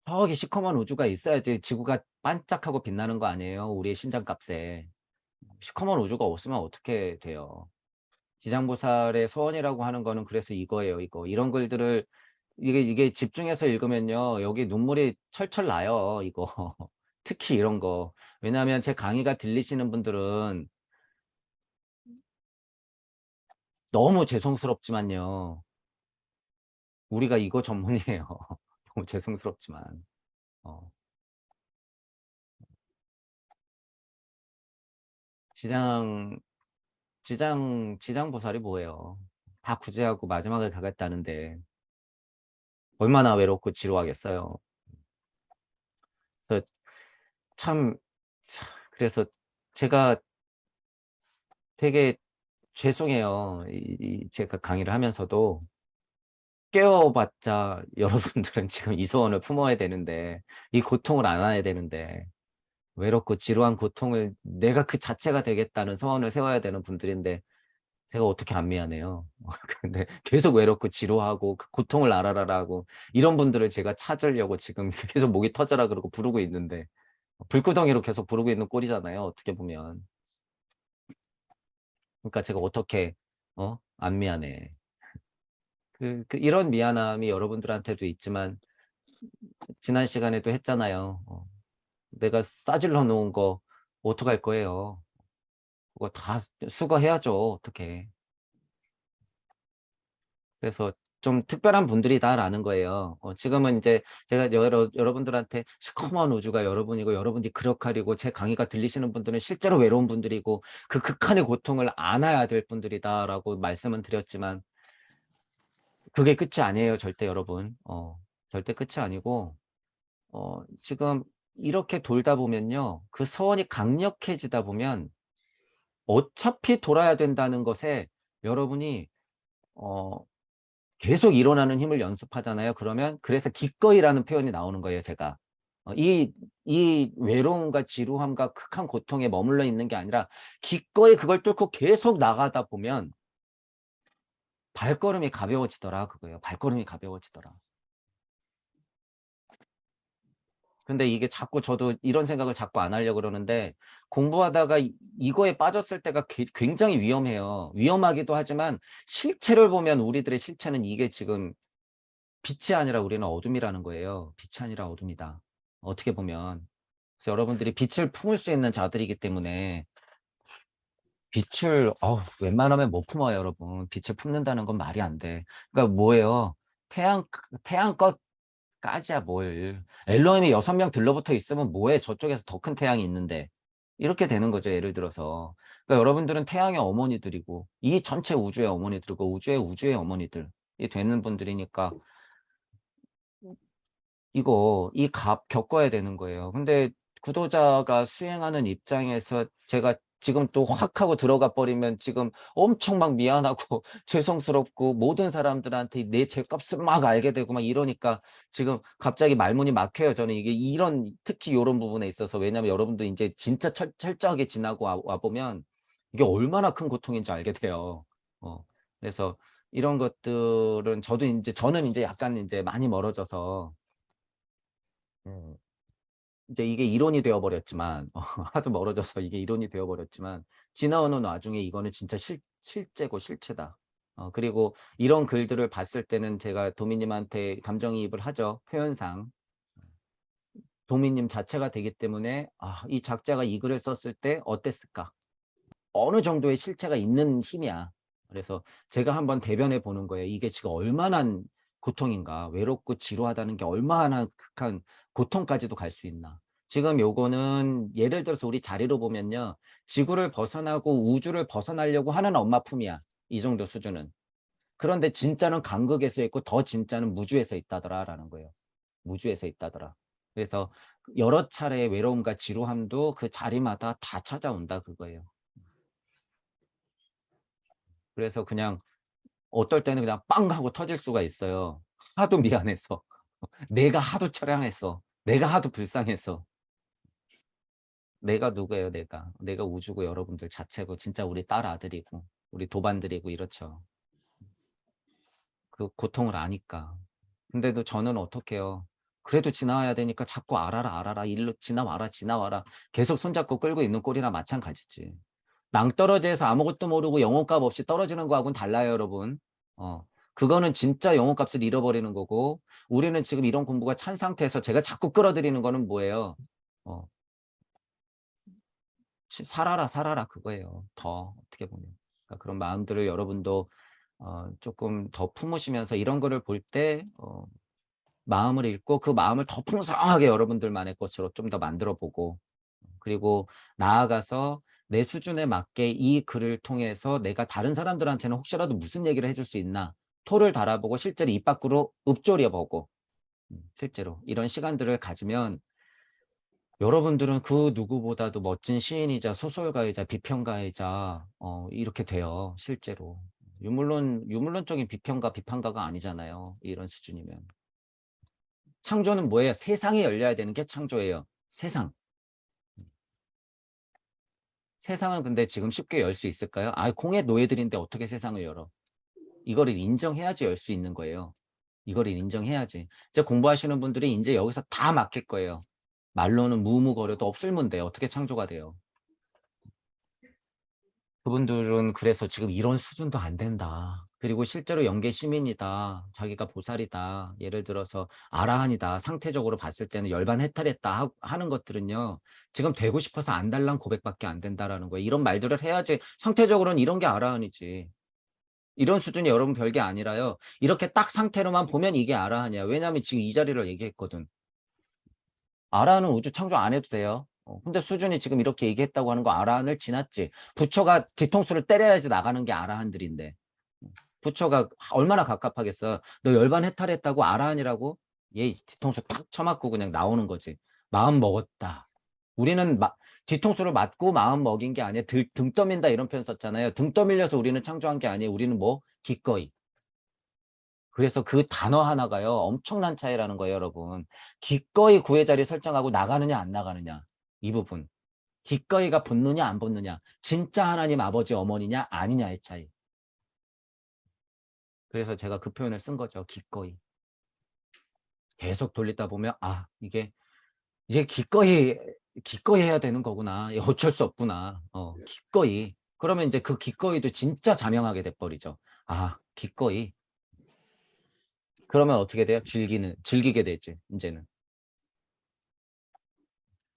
저기 시커먼 우주가 있어야지 지구가 반짝하고 빛나는 거 아니에요. 우리의 심장값에. 시커먼 우주가 없으면 어떻게 돼요. 지장보살의 소원이라고 하는 거는 그래서 이거예요. 이거. 이런 글들을 이게 집중해서 읽으면요. 여기 눈물이 철철 나요. 이거. 특히 이런 거. 왜냐하면 제 강의가 들리시는 분들은 너무 죄송스럽지만요. 우리가 이거 전문이에요. 너무 죄송스럽지만. 어. 지장 지장보살이 뭐예요. 다 구제하고 마지막에 가겠다는데 얼마나 외롭고 지루하겠어요. 그래서 참 그래서 제가 되게 죄송해요. 제가 강의를 하면서도 깨워봤자 여러분들은 지금 이 소원을 품어야 되는데 이 고통을 안아야 되는데 외롭고 지루한 고통을 내가 그 자체가 되겠다는 소원을 세워야 되는 분들인데 제가 어떻게 안 미안해요. 근데 계속 외롭고 지루하고 그 고통을 알아라라고 이런 분들을 제가 찾으려고 지금 계속 목이 터져라 그러고 부르고 있는데 불구덩이로 계속 부르고 있는 꼴이잖아요. 어떻게 보면. 그러니까 제가 어떻게 안 미안해. 이런 미안함이 여러분들한테도 있지만 지난 시간에도 했잖아요. 내가 싸질러 놓은 거 어떡할 거예요. 그거 다 수거해야죠. 어떻게. 그래서 좀 특별한 분들이다라는 거예요. 지금은 이제 제가 여러분들한테 시커먼 우주가 여러분이고 여러분이 그럭하리고 제 강의가 들리시는 분들은 실제로 외로운 분들이고 그 극한의 고통을 안아야 될 분들이다라고 말씀은 드렸지만 그게 끝이 아니에요. 절대 여러분. 절대 끝이 아니고 지금 이렇게 돌다 보면요. 그 서원이 강력해지다 보면 어차피 돌아야 된다는 것에 여러분이 어 계속 일어나는 힘을 연습하잖아요. 그러면 그래서 기꺼이라는 표현이 나오는 거예요, 제가. 이 외로움과 지루함과 극한 고통에 머물러 있는 게 아니라 기꺼이 그걸 뚫고 계속 나가다 보면 발걸음이 가벼워지더라 그거예요. 발걸음이 가벼워지더라. 근데 이게 자꾸 저도 이런 생각을 자꾸 안 하려고 그러는데 공부하다가 이거에 빠졌을 때가 굉장히 위험해요. 위험하기도 하지만 실체를 보면 우리들의 실체는 이게 지금 빛이 아니라 우리는 어둠이라는 거예요. 빛이 아니라 어둠이다. 어떻게 보면. 그래서 여러분들이 빛을 품을 수 있는 자들이기 때문에 빛을 웬만하면 못 품어요, 여러분. 빛을 품는다는 건 말이 안 돼. 그러니까 뭐예요? 태양까지야 뭘. 엘로힘이 6명 들러붙어 있으면 뭐해? 저쪽에서 더 큰 태양이 있는데. 이렇게 되는 거죠, 예를 들어서. 그러니까 여러분들은 태양의 어머니들이고 이 전체 우주의 어머니들이고 우주의 어머니들이 되는 분들이니까 이 값 겪어야 되는 거예요. 근데 구도자가 수행하는 입장에서 제가 지금 또 확 하고 들어가 버리면 지금 엄청 막 미안하고 죄송스럽고 모든 사람들한테 내 죄값을 막 알게 되고 막 이러니까 지금 갑자기 말문이 막혀요. 저는 이게 이런 특히 요런 부분에 있어서 왜냐면 여러분들 이제 진짜 철저하게 지나고 와 보면 이게 얼마나 큰 고통인지 알게 돼요. 그래서 이런 것들은 저는 인제 약간 인제 많이 멀어져서 음. 이제 이게 이론이 되어 버렸지만 하도 멀어져서 이게 이론이 되어 버렸지만 지나오는 와중에 이거는 진짜 실제고 실체다. 그리고 이런 글들을 봤을 때는 제가 도미님한테 감정이입을 하죠, 표현상. 도미님 자체가 되기 때문에 '아 이 작자가 이 글을 썼을 때 어땠을까?' 어느 정도의 실체가 있는 힘이야. 그래서 제가 한번 대변해 보는 거예요. 이게 지금 얼마나 고통인가. 외롭고 지루하다는 게 얼마나 극한 고통까지도 갈 수 있나. 지금 요거는 예를 들어서 우리 자리로 보면요. 지구를 벗어나고 우주를 벗어나려고 하는 엄마 품이야. 이 정도 수준은. 그런데 진짜는 간극에서 있고 더 진짜는 무주에서 있다더라라는 거예요. 무주에서 있다더라. 그래서 여러 차례의 외로움과 지루함도 그 자리마다 다 찾아온다 그거예요. 그래서 그냥 어떨 때는 그냥 빵 하고 터질 수가 있어요. 하도 미안해서. 내가 하도 처량해서. 내가 하도 불쌍해서. 내가 누구예요, 내가. 내가 우주고 여러분들 자체고 진짜 우리 딸 아들이고 우리 도반들이고 이렇죠. 그 고통을 아니까. 근데도 저는 어떡해요. 그래도 지나와야 되니까 자꾸 알아라, 알아라. 일로 지나와라, 지나와라. 계속 손잡고 끌고 있는 꼴이나 마찬가지지. 낭떠러지에서 아무것도 모르고 영혼값 없이 떨어지는 거하고는 달라요, 여러분. 그거는 진짜 영혼값을 잃어버리는 거고, 우리는 지금 이런 공부가 찬 상태에서 제가 자꾸 끌어들이는 거는 뭐예요? 어, 살아라, 살아라, 그거예요. 더, 어떻게 보면. 그러니까 그런 마음들을 여러분도 조금 더 품으시면서 이런 거를 볼 때, 마음을 읽고 그 마음을 더 풍성하게 여러분들만의 것으로 좀 더 만들어 보고, 그리고 나아가서 내 수준에 맞게 이 글을 통해서 내가 다른 사람들한테는 혹시라도 무슨 얘기를 해줄 수 있나 토를 달아보고 실제로 입 밖으로 읊조려보고 실제로 이런 시간들을 가지면 여러분들은 그 누구보다도 멋진 시인이자 소설가이자 비평가이자 이렇게 돼요. 실제로. 유물론적인 비평가 비판가가 아니잖아요. 이런 수준이면. 창조는 뭐예요? 세상이 열려야 되는 게 창조예요. 세상. 세상은 근데 지금 쉽게 열 수 있을까요? 공의 노예들인데 어떻게 세상을 열어? 이거를 인정해야지 열 수 있는 거예요. 이거를 인정해야지. 이제 공부하시는 분들이 이제 여기서 다 막힐 거예요. 말로는 무무거려도 없을문데 어떻게 창조가 돼요? 그분들은 그래서 지금 이런 수준도 안 된다. 그리고 실제로 영계 시민이다. 자기가 보살이다. 예를 들어서 아라한이다. 상태적으로 봤을 때는 열반 해탈했다 하는 것들은요. 지금 되고 싶어서 안 달란 고백밖에 안 된다라는 거예요. 이런 말들을 해야지 상태적으로는 이런 게 아라한이지. 이런 수준이 여러분 별게 아니라요. 이렇게 딱 상태로만 보면 이게 아라한이야. 왜냐하면 지금 이 자리를 얘기했거든. 아라한은 우주 창조 안 해도 돼요. 근데 수준이 지금 이렇게 얘기했다고 하는 거 아라한을 지났지. 부처가 뒤통수를 때려야지 나가는 게 아라한들인데. 부처가 얼마나 갑갑하겠어. 너 열반 해탈했다고 아라한이라고? 얘 뒤통수 탁 쳐맞고 그냥 나오는 거지. 마음 먹었다. 우리는 뒤통수를 맞고 마음 먹인 게 아니야. 등 떠민다 이런 표현 썼잖아요. 등 떠밀려서 우리는 창조한 게 아니에요. 우리는 뭐? 기꺼이. 그래서 그 단어 하나가요. 엄청난 차이라는 거예요, 여러분. 기꺼이 구의 자리 설정하고 나가느냐 안 나가느냐. 이 부분. 기꺼이가 붙느냐 안 붙느냐. 진짜 하나님 아버지 어머니냐 아니냐의 차이. 그래서 제가 그 표현을 쓴 거죠. 기꺼이. 계속 돌리다 보면 이게 기꺼이 해야 되는 거구나. 어쩔 수 없구나. 기꺼이. 그러면 이제 그 기꺼이도 진짜 자명하게 돼버리죠. 기꺼이. 그러면 어떻게 돼요? 즐기게 되지, 이제는.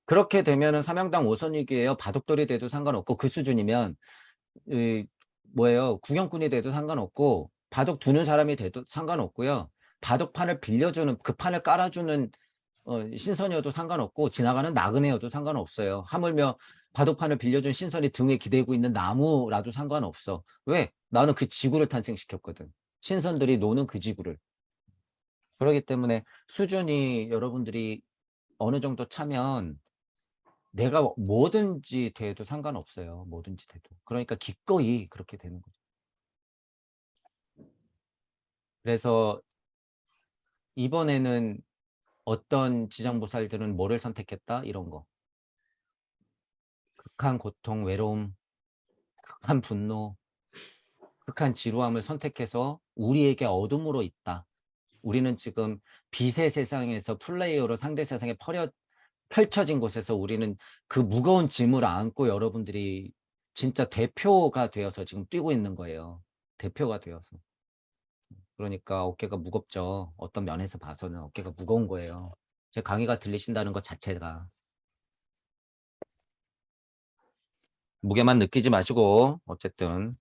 그렇게 되면은 삼형당 5선이기예요. 바둑돌이 돼도 상관없고 그 수준이면 뭐예요? 구경꾼이 돼도 상관없고 바둑 두는 사람이 돼도 상관없고요. 바둑판을 빌려주는 그 판을 깔아주는 신선이어도 상관없고 지나가는 나그네여도 상관없어요. 하물며 바둑판을 빌려준 신선이 등에 기대고 있는 나무라도 상관없어. 왜? 나는 그 지구를 탄생시켰거든. 신선들이 노는 그 지구를. 그렇기 때문에 수준이 여러분들이 어느 정도 차면 내가 뭐든지 돼도 상관없어요. 뭐든지 돼도. 그러니까 기꺼이 그렇게 되는 거죠. 그래서 이번에는 어떤 지장보살들은 뭐를 선택했다? 이런 거. 극한 고통, 외로움, 극한 분노, 극한 지루함을 선택해서 우리에게 어둠으로 있다. 우리는 지금 빛의 세상에서 플레이어로 상대 세상에 펼쳐진 곳에서 우리는 그 무거운 짐을 안고 여러분들이 진짜 대표가 되어서 지금 뛰고 있는 거예요. 대표가 되어서. 그러니까 어깨가 무겁죠. 어떤 면에서 봐서는 어깨가 무거운 거예요. 제 강의가 들리신다는 것 자체가. 무게만 느끼지 마시고 어쨌든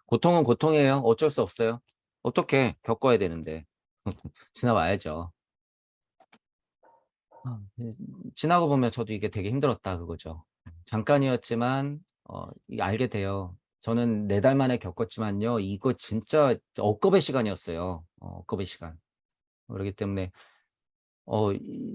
고통은 고통이에요. 어쩔 수 없어요. 어떻게 겪어야 되는데 지나와야죠. 지나고 보면 저도 이게 되게 힘들었다 그거죠. 잠깐이었지만 이게 알게 돼요. 저는 4달 만에 겪었지만요. 이거 진짜 억겁의 시간이었어요. 억겁의 시간. 그렇기 때문에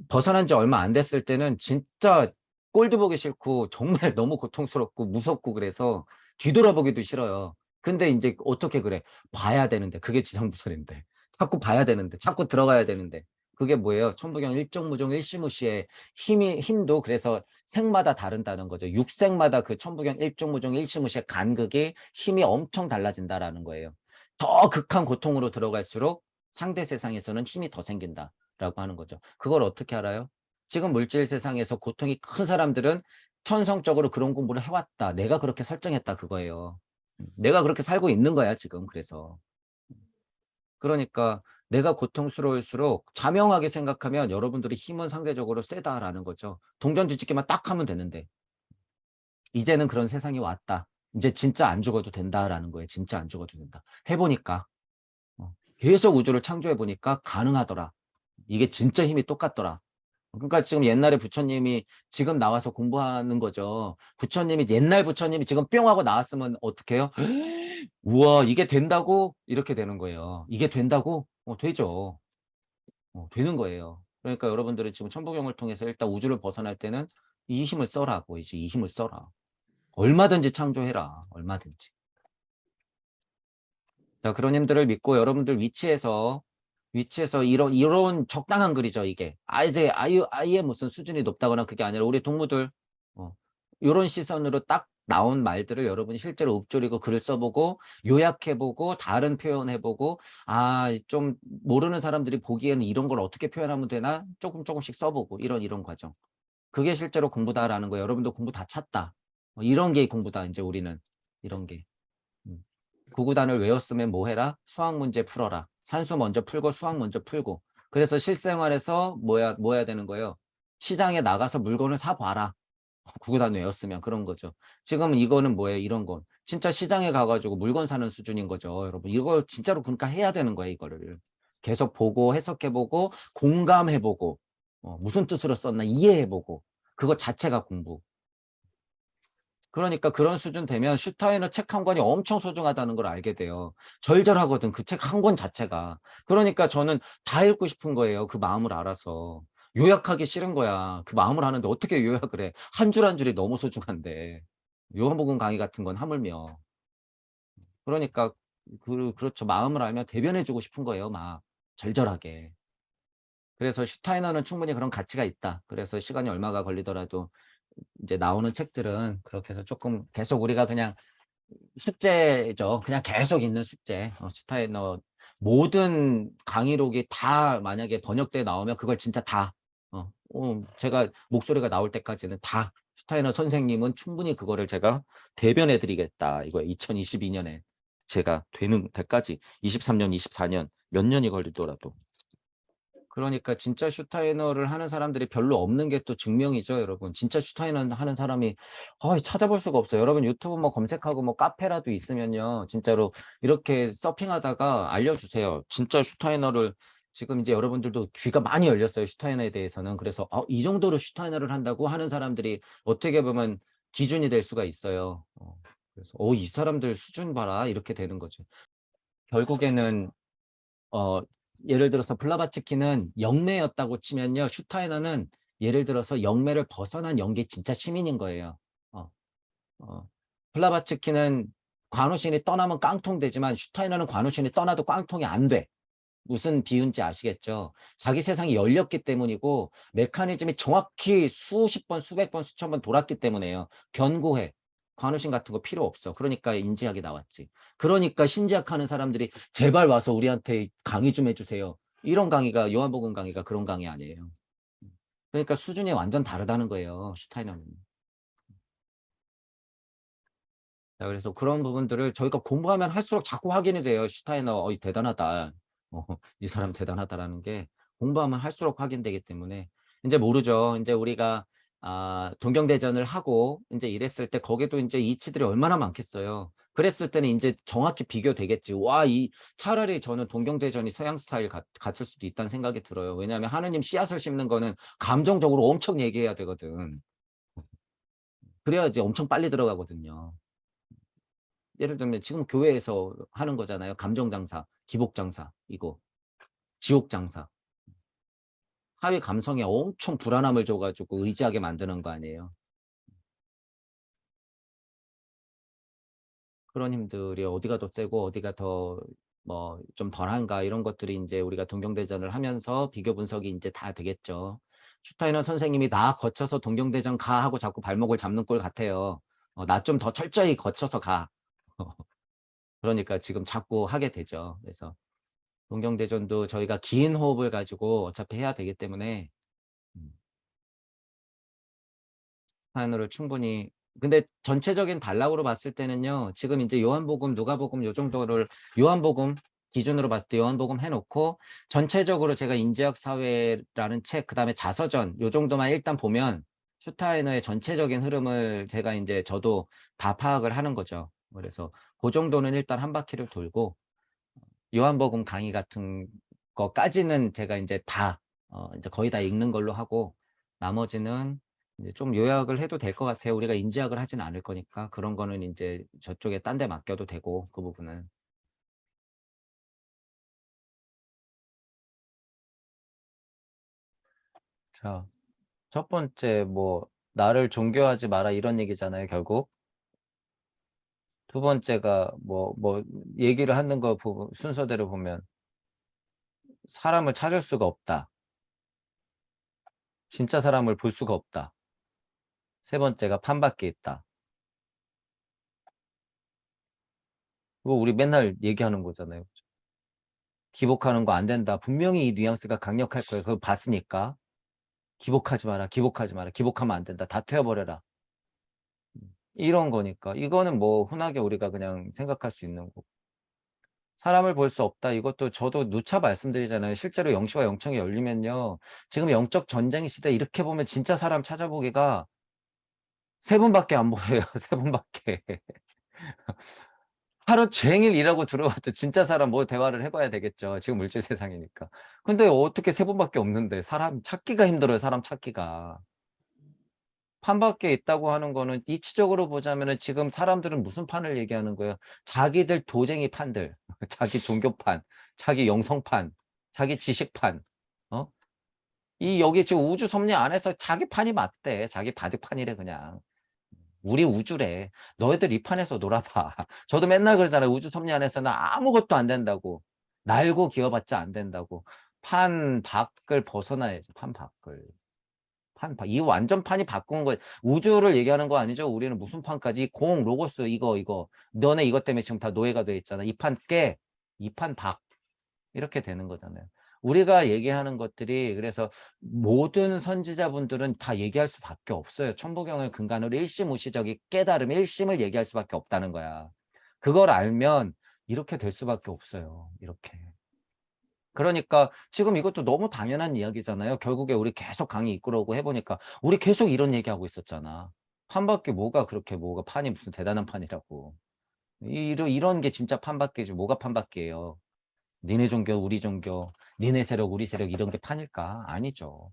벗어난 지 얼마 안 됐을 때는 진짜 꼴도 보기 싫고 정말 너무 고통스럽고 무섭고 그래서 뒤돌아보기도 싫어요. 근데 인제 어떻게 그래. 봐야 되는데 그게 지상부설인데. 자꾸 봐야 되는데 자꾸 들어가야 되는데. 그게 뭐예요? 천부경 일정무종 일시무시의 힘도 그래서 생마다 다른다는 거죠. 육생마다 그 천부경 일정무종 일시무시의 간극이 힘이 엄청 달라진다라는 거예요. 더 극한 고통으로 들어갈수록 상대 세상에서는 힘이 더 생긴다라고 하는 거죠. 그걸 어떻게 알아요? 지금 물질 세상에서 고통이 큰 사람들은 천성적으로 그런 공부를 해왔다. 내가 그렇게 설정했다 그거예요. 내가 그렇게 살고 있는 거야 지금 그래서. 그러니까 내가 고통스러울수록 자명하게 생각하면 여러분들의 힘은 상대적으로 세다라는 거죠. 동전 뒤집기만 딱 하면 되는데 이제는 그런 세상이 왔다. 이제 진짜 안 죽어도 된다라는 거예요. 진짜 안 죽어도 된다. 해 보니까 계속 우주를 창조해 보니까 가능하더라. 이게 진짜 힘이 똑같더라. 그러니까 지금 옛날에 부처님이 지금 나와서 공부하는 거죠. 부처님이 옛날 부처님이 지금 뿅 하고 나왔으면 어떡해요? 우와 이게 된다고? 이렇게 되는 거예요. 이게 된다고? 되죠. 되는 거예요. 그러니까 여러분들은 지금 천부경을 통해서 일단 우주를 벗어날 때는 이 힘을 써라고 이제 이 힘을 써라. 얼마든지 창조해라. 얼마든지. 자, 그런 힘들을 믿고 여러분들 위치에서 이런 적당한 글이죠, 이게. 이제 아예 무슨 수준이 높다거나 그게 아니라 우리 동무들, 요런 시선으로 딱 나온 말들을 여러분이 실제로 읊조리고 글을 써보고 요약해보고 다른 표현해보고 좀 모르는 사람들이 보기에는 이런 걸 어떻게 표현하면 되나 조금씩 써보고 이런 과정. 그게 실제로 공부다라는 거예요. 여러분도 공부 다 찼다. 이런 게 공부다, 이제 우리는. 이런 게. 음. 구구단을 외웠으면 뭐 해라? 수학 문제 풀어라. 산수 먼저 풀고 수학 먼저 풀고. 그래서 실생활에서 뭐 해야 되는 거예요? 시장에 나가서 물건을 사봐라. 구구단 외웠으면 그런 거죠. 지금 이거는 뭐예요? 이런 건. 진짜 시장에 가가지고 물건 사는 수준인 거죠. 여러분. 이걸 진짜로 그러니까 해야 되는 거예요. 이거를. 계속 보고 해석해보고 공감해보고 무슨 뜻으로 썼나 이해해보고 그거 자체가 공부. 그러니까 그런 수준 되면 슈타이너 책 한 권이 엄청 소중하다는 걸 알게 돼요. 절절하거든. 그 책 한 권 자체가. 그러니까 저는 다 읽고 싶은 거예요. 그 마음을 알아서. 요약하기 싫은 거야. 그 마음을 아는데 어떻게 요약을 해. 한 줄 한 줄이 너무 소중한데. 요한복음 강의 같은 건 하물며. 그러니까 그렇죠. 마음을 알면 대변해 주고 싶은 거예요. 막 절절하게. 그래서 슈타이너는 충분히 그런 가치가 있다. 그래서 시간이 얼마가 걸리더라도 이제 나오는 책들은 그렇게 해서 조금 계속 우리가 그냥 숙제죠. 그냥 계속 있는 숙제. 슈타이너 모든 강의록이 다 만약에 번역돼 나오면 그걸 진짜 다 제가 목소리가 나올 때까지는 다 슈타이너 선생님은 충분히 그거를 제가 대변해 드리겠다. 이거 2022년에 제가 되는 데까지 23년, 24년 몇 년이 걸리더라도. 그러니까 진짜 슈타이너를 하는 사람들이 별로 없는 게 또 증명이죠, 여러분. 진짜 슈타이너 하는 사람이 찾아볼 수가 없어요. 여러분 유튜브 뭐 검색하고 뭐 카페라도 있으면요. 진짜로 이렇게 서핑하다가 알려주세요. 진짜 슈타이너를 지금 이제 여러분들도 귀가 많이 열렸어요. 슈타이너에 대해서는. 그래서 이 정도로 슈타이너를 한다고 하는 사람들이 어떻게 보면 기준이 될 수가 있어요. 그래서 이 사람들 수준 봐라 이렇게 되는 거죠. 결국에는 어 예를 들어서 블라바츠키는 영매였다고 치면요. 슈타이너는 예를 들어서 영매를 벗어난 영계 진짜 시민인 거예요. 어, 블라바츠키는 관우신이 떠나면 깡통 되지만 슈타이너는 관우신이 떠나도 깡통이 안 돼. 무슨 비유인지 아시겠죠? 자기 세상이 열렸기 때문이고 메커니즘이 정확히 수십 번, 수백 번, 수천 번 돌았기 때문에요. 견고해. 관우신 같은 거 필요 없어. 그러니까 인지학이 나왔지. 그러니까 신지학하는 사람들이 제발 와서 우리한테 강의 좀 해주세요. 이런 강의가 요한복음 강의가 그런 강의 아니에요. 그러니까 수준이 완전 다르다는 거예요. 슈타이너는. 자, 그래서 그런 부분들을 저희가 공부하면 할수록 자꾸 확인이 돼요. 슈타이너, 대단하다. 이 사람 대단하다라는 게 공부하면 할수록 확인되기 때문에 이제 모르죠. 이제 우리가 동경대전을 하고 이제 이랬을 때 거기도 이제 이치들이 얼마나 많겠어요. 그랬을 때는 이제 정확히 비교되겠지. 차라리 저는 동경대전이 서양 스타일 같을 수도 있다는 생각이 들어요. 왜냐하면 하느님 씨앗을 심는 거는 감정적으로 엄청 얘기해야 되거든. 그래야지 엄청 빨리 들어가거든요. 예를 들면 지금 교회에서 하는 거잖아요. 감정 장사, 기복 장사, 이거 지옥 장사. 하위 감성에 엄청 불안함을 줘 가지고 의지하게 만드는 거 아니에요. 그런 힘들이 어디가 더 세고 어디가 더 뭐 좀 덜한가 이런 것들이 인제 우리가 동경대전을 하면서 비교 분석이 인제 다 되겠죠. 슈타이너 선생님이 "나 거쳐서 동경대전 가." 하고 자꾸 발목을 잡는 꼴 같아요. "나 좀 더 철저히 거쳐서 가." 그러니까 지금 자꾸 하게 되죠. 그래서 동경대전도 저희가 긴 호흡을 가지고 어차피 해야 되기 때문에 음 사연으로 충분히 근데 전체적인 단락으로 봤을 때는요. 지금 인제 요한복음, 누가복음 요 정도를 요한복음 기준으로 봤을 때 요한복음 해 놓고 전체적으로 제가 인지학 사회라는 책 그다음에 자서전 요 정도만 일단 보면 슈타이너의 전체적인 흐름을 제가 인제 저도 다 파악을 하는 거죠. 그래서 고 정도는 일단 한 바퀴를 돌고 요한복음 강의 같은 거까지는 제가 인제 다 인제 거의 다 읽는 걸로 하고 나머지는 이제 좀 요약을 해도 될 것 같아요. 우리가 인지학을 하진 않을 거니까 그런 거는 인제 저쪽에 딴 데 맡겨도 되고 그 부분은. 자, 첫 번째 뭐 "나를 종교하지 마라." 이런 얘기잖아요 결국. 두 번째가 얘기를 하는 거 순서대로 보면 "사람을 찾을 수가 없다. 진짜 사람을 볼 수가 없다." 세 번째가 "판밖에 있다." 그거 우리 맨날 얘기하는 거잖아요. "기복하는 거 안 된다." 분명히 이 뉘앙스가 강력할 거예요. 그걸 봤으니까. "기복하지 마라. 기복하지 마라. 기복하면 안 된다. 다 튀어 버려라." 이런 거니까. 이거는 뭐 흔하게 우리가 그냥 생각할 수 있는 거고. "사람을 볼 수 없다." 이것도 저도 누차 말씀드리잖아요. 실제로 영시와 영청이 열리면요. 지금 영적 전쟁 시대 이렇게 보면 진짜 사람 찾아보기가 세 분밖에 안 보여요. 세 분밖에. 하루 종일 일하고 들어와도 진짜 사람 뭐 대화를 해 봐야 되겠죠. 지금 물질 세상이니까. 근데 어떻게 세 분밖에 없는데 사람 찾기가 힘들어요, 사람 찾기가. 판밖에 있다고 하는 거는 이치적으로 보자면은 지금 사람들은 무슨 판을 얘기하는 거예요? 자기들 도쟁이 판들. 자기 종교판, 자기 영성판, 자기 지식판. 어? 이 여기 지금 우주 섭리 안에서 자기 판이 맞대. 자기 바둑판이래 그냥. 우리 우주래. 너희들 이 판에서 놀아 봐. 저도 맨날 그러잖아요. 우주 섭리 안에서는 아무것도 안 된다고. 날고 기어봤자 안 된다고. 판 밖을 벗어나야지, 판 밖을. 이 완전 판이 바꾼 거 우주를 얘기하는 거 아니죠? 우리는 무슨 판까지 공, 로고스 이거. 너네 이것 때문에 지금 다 노예가 돼 있잖아. 이 판 깨. 이 판 박. 이렇게 되는 거잖아요. 우리가 얘기하는 것들이 그래서 모든 선지자분들은 다 얘기할 수밖에 없어요. 천부경을 근간으로 일시무시적인 깨달음, 일심을 얘기할 수밖에 없다는 거야. 그걸 알면 이렇게 될 수밖에 없어요. 이렇게. 그러니까 지금 이것도 너무 당연한 이야기잖아요. 결국에 우리 계속 강의 이끌어오고 해 보니까 우리 계속 이런 얘기하고 있었잖아. 판밖에 뭐가 그렇게 뭐가 판이 무슨 대단한 판이라고. 이런 게 진짜 판밖이지 뭐가 판밖이에요. 니네 종교 우리 종교, 니네 세력 우리 세력 이런 게 판일까? 아니죠.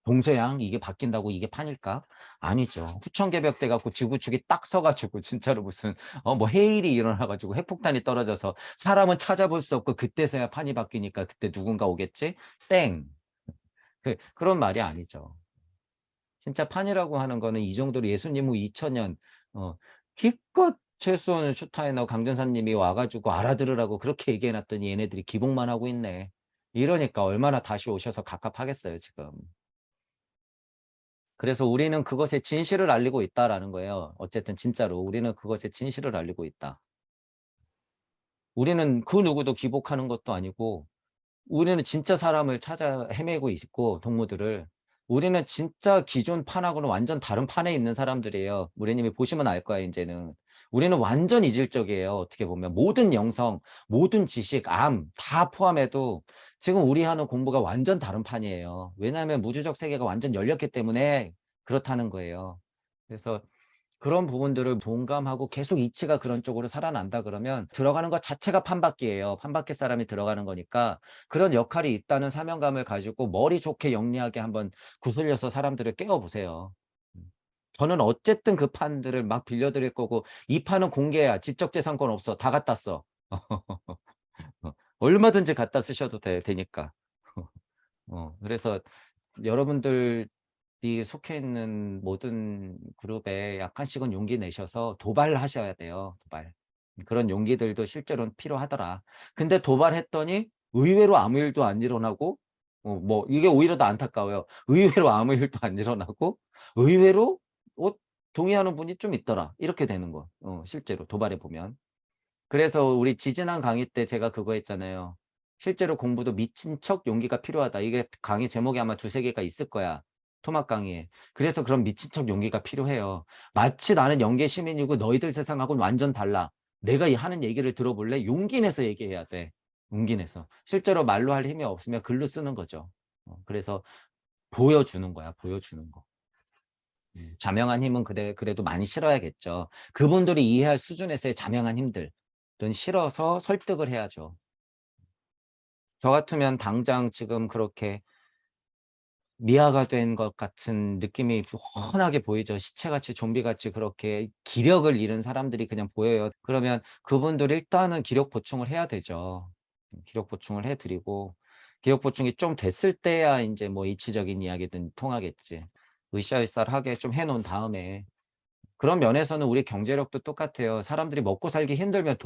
동서양 이게 바뀐다고 이게 판일까? 아니죠. 후천개벽 돼 갖고 지구축이 딱 서 가지고 진짜로 무슨 뭐 해일이 일어나 가지고 핵폭탄이 떨어져서 사람은 찾아볼 수 없고 그때서야 판이 바뀌니까 그때 누군가 오겠지? 땡. 그런 말이 아니죠. 진짜 판이라고 하는 거는 이 정도로 예수님 후 2000년 기껏 최소한 슈타이너 강전사님이 와 가지고 알아들으라고 그렇게 얘기해 놨더니 얘네들이 기복만 하고 있네. 이러니까 얼마나 다시 오셔서 갑갑하겠어요 지금. 그래서 우리는 그것의 진실을 알리고 있다라는 거예요. 어쨌든 진짜로 우리는 그것의 진실을 알리고 있다. 우리는 그 누구도 기복하는 것도 아니고 우리는 진짜 사람을 찾아 헤매고 있고 동무들을. 우리는 진짜 기존 판하고는 완전 다른 판에 있는 사람들이에요. 무리님이 보시면 알 거야 인제는. 우리는 완전 이질적이에요 어떻게 보면. 모든 영성, 모든 지식, 암 다 포함해도 지금 우리 하는 공부가 완전 다른 판이에요. 왜냐하면 무주적 세계가 완전 열렸기 때문에 그렇다는 거예요. 그래서 그런 부분들을 동감하고 계속 이치가 그런 쪽으로 살아난다 그러면 들어가는 것 자체가 판밖이에요. 판밖에 사람이 들어가는 거니까 그런 역할이 있다는 사명감을 가지고 머리 좋게 영리하게 한번 구슬려서 사람들을 깨워 보세요. 음. 저는 어쨌든 그 판들을 막 빌려드릴 거고 이 판은 공개야. 지적재산권 없어. 다 갖다 써. 얼마든지 갖다 쓰셔도 되니까. 그래서 여러분들이 속해 있는 모든 그룹에 약간씩은 용기 내셔서 도발하셔야 돼요. 도발. 그런 용기들도 실제로는 필요하더라. 근데 도발했더니 의외로 아무 일도 안 일어나고 뭐 이게 오히려 더 안타까워요. 의외로 아무 일도 안 일어나고 의외로 동의하는 분이 좀 있더라. 이렇게 되는 거. 실제로 도발해 보면. 그래서 우리 지지난 강의 때 제가 그거 했잖아요. 실제로 공부도 미친 척 용기가 필요하다. 이게 강의 제목이 아마 두세 개가 있을 거야. 토막 강의에. 그래서 그런 미친 척 용기가 필요해요. 마치 나는 영계 시민이고 너희들 세상하고는 완전 달라. 내가 이 하는 얘기를 들어볼래? 용기 내서 얘기해야 돼. 용기 내서. 실제로 말로 할 힘이 없으면 글로 쓰는 거죠. 그래서 보여주는 거야. 보여주는 거. 자명한 힘은 그래도 많이 실어야겠죠. 그분들이 이해할 수준에서의 자명한 힘들은 실어서 설득을 해야죠. 저 같으면 당장 지금 그렇게 미아가 된 것 같은 느낌이 훤하게 보이죠. 시체같이 좀비같이 그렇게 기력을 잃은 사람들이 그냥 보여요. 그러면 그분들 일단은 기력 보충을 해야 되죠. 기력 보충을 해 드리고 기력 보충이 좀 됐을 때야 인제 뭐 이치적인 이야기든 통하겠지. 으쌰으쌰하게 좀 해 놓은 다음에 그런 면에서는 우리 경제력도 똑같아요. 사람들이 먹고 살기 힘들면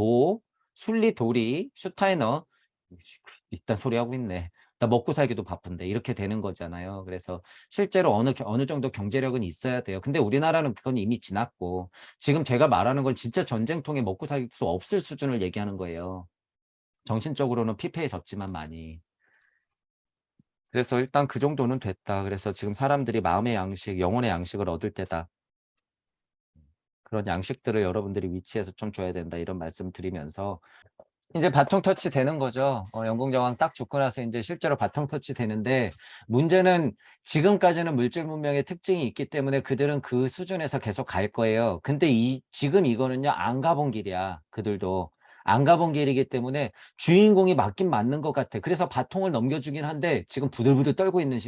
순리 도리, 슈타이너 이딴 소리 하고 있네. 나 먹고 살기도 바쁜데 이렇게 되는 거잖아요. 그래서 실제로 어느 정도 경제력은 있어야 돼요. 근데 우리나라는 그건 이미 지났고 지금 제가 말하는 건 진짜 전쟁통에 먹고 살 수 없을 수준을 얘기하는 거예요. 정신적으로는 피폐해졌지만 많이. 그래서 일단 그 정도는 됐다. 그래서 지금 사람들이 마음의 양식, 영혼의 양식을 얻을 때다. 그런 양식들을 여러분들이 위치해서 좀 줘야 된다. 이런 말씀 드리면서 이제 바통 터치 되는 거죠. 영국여왕 딱 죽고 나서 이제 실제로 바통 터치 되는데 문제는 지금까지는 물질 문명의 특징이 있기 때문에 그들은 그 수준에서 계속 갈 거예요. 근데 지금 이거는요, 안 가본 길이야. 그들도. 안 가본 길이기 때문에 주인공이 맞긴 맞는 것 같아. 그래서 바통을 넘겨주긴 한데 지금 부들부들 떨고 있는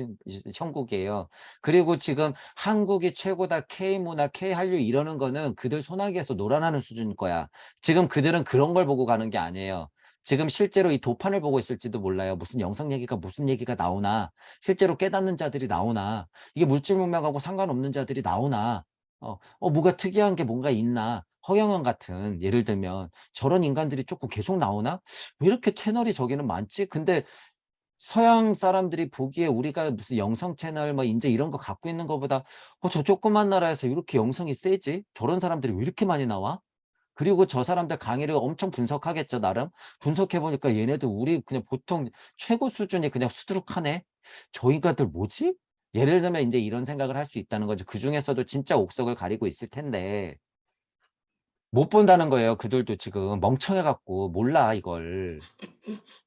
형국이에요. 그리고 지금 한국이 최고다, K문화, K한류 이러는 거는 그들 소나기에서 놀아나는 수준일 거야. 지금 그들은 그런 걸 보고 가는 게 아니에요. 지금 실제로 이 도판을 보고 있을지도 몰라요. 무슨 영상 얘기가 무슨 얘기가 나오나, 실제로 깨닫는 자들이 나오나, 이게 물질 문명하고 상관없는 자들이 나오나, 뭐가 특이한 게 뭔가 있나, 허경영 같은 예를 들면 저런 인간들이 조금 계속 나오나? 왜 이렇게 채널이 저기는 많지? 근데 서양 사람들이 보기에 우리가 무슨 영성 채널 뭐 인제 이런 거 갖고 있는 것보다 저 조그만 나라에서 이렇게 영성이 세지? 저런 사람들이 왜 이렇게 많이 나와? 그리고 저 사람들 강의를 엄청 분석하겠죠, 나름. 분석해 보니까 얘네들 우리 그냥 보통 최고 수준이 그냥 수두룩하네. '저 인간들 뭐지?' 예를 들면 인제 이런 생각을 할 수 있다는 거죠. 그중에서도 진짜 옥석을 가리고 있을 텐데 못 본다는 거예요, 그들도 지금. 멍청해 갖고 몰라 이걸.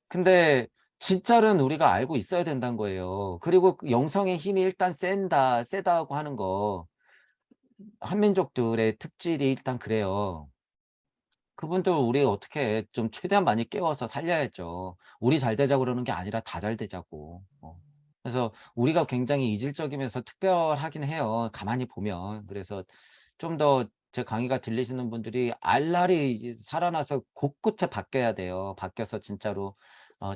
근데 진짜는 우리가 알고 있어야 된다는 거예요. 그리고 그 영성의 힘이 일단 세다고 하는 거 한민족들의 특질이 일단 그래요. 그분들 우리 어떻게 좀 최대한 많이 깨워서 살려야죠. 우리 잘 되자고 그러는 게 아니라 다 잘 되자고. 그래서 우리가 굉장히 이질적이면서 특별하긴 해요, 가만히 보면. 그래서 좀 더 제 강의가 들리시는 분들이 알알이 살아나서 곳곳에 바뀌어야 돼요. 바뀌어서 진짜로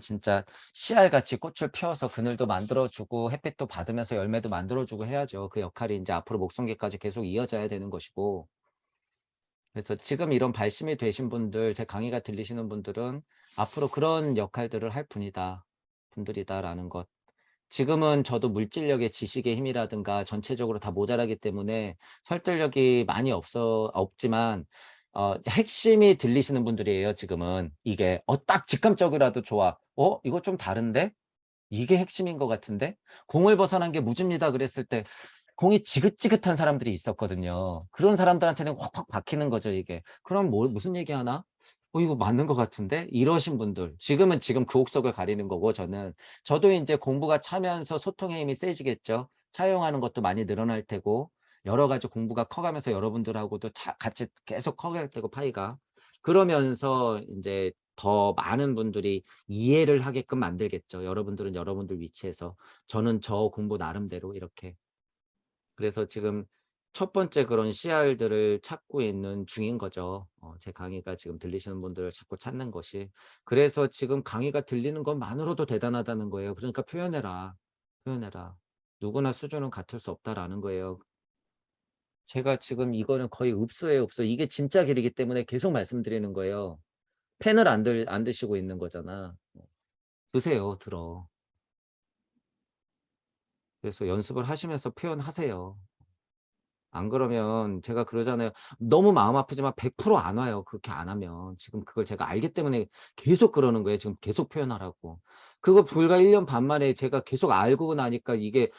진짜 씨알같이 꽃을 피워서 그늘도 만들어 주고 햇빛도 받으면서 열매도 만들어 주고 해야죠. 그 역할이 인제 앞으로 목성기까지 계속 이어져야 되는 것이고. 그래서 지금 이런 발심이 되신 분들, 제 강의가 들리시는 분들은 '앞으로 그런 역할들을 할 분들이다.'라는 것. 지금은 저도 물질력의 지식의 힘이라든가 전체적으로 다 모자라기 때문에 설득력이 많이 없지만 핵심이 들리시는 분들이에요 지금은. 이게 딱 직감적이라도 좋아. '이거 좀 다른데? 이게 핵심인 것 같은데?' 공을 벗어난 게 무줍니다 그랬을 때 공이 지긋지긋한 사람들이 있었거든요. 그런 사람들한테는 확확 박히는 거죠 이게. 그럼 무슨 얘기하나? 이거 맞는 것 같은데? 이러신 분들. 지금 그 옥석을 가리는 거고 저는. 저도 인제 공부가 차면서 소통의 힘이 세지겠죠. 차용하는 것도 많이 늘어날 테고 여러 가지 공부가 커가면서 여러분들하고도 같이 계속 커갈 테고 파이가. 그러면서 인제 더 많은 분들이 이해를 하게끔 만들겠죠. 여러분들은 여러분들 위치에서. 저는 저 공부 나름대로 이렇게. 그래서 지금 첫 번째 그런 CR들을 찾고 있는 중인 거죠. 제 강의가 지금 들리시는 분들을 자꾸 찾는 것이. 그래서 지금 강의가 들리는 것만으로도 대단하다는 거예요. 그러니까 표현해라. 표현해라. 누구나 수준은 같을 수 없다라는 거예요. 제가 지금 이거는 거의 읍수예요, 읍수. 이게 진짜 길이기 때문에 계속 말씀드리는 거예요. 펜을 안 드시고 있는 거잖아. 드세요. 들어. 그래서 연습을 하시면서 표현하세요. 안 그러면 제가 그러잖아요. 너무 마음 아프지만 100%안 와요, 그렇게 안 하면. 지금 그걸 제가 알기 때문에 계속 그러는 거예요. 지금 계속 표현하라고. 그거 불과 1년 반 만에 제가 계속 알고 나니까 이게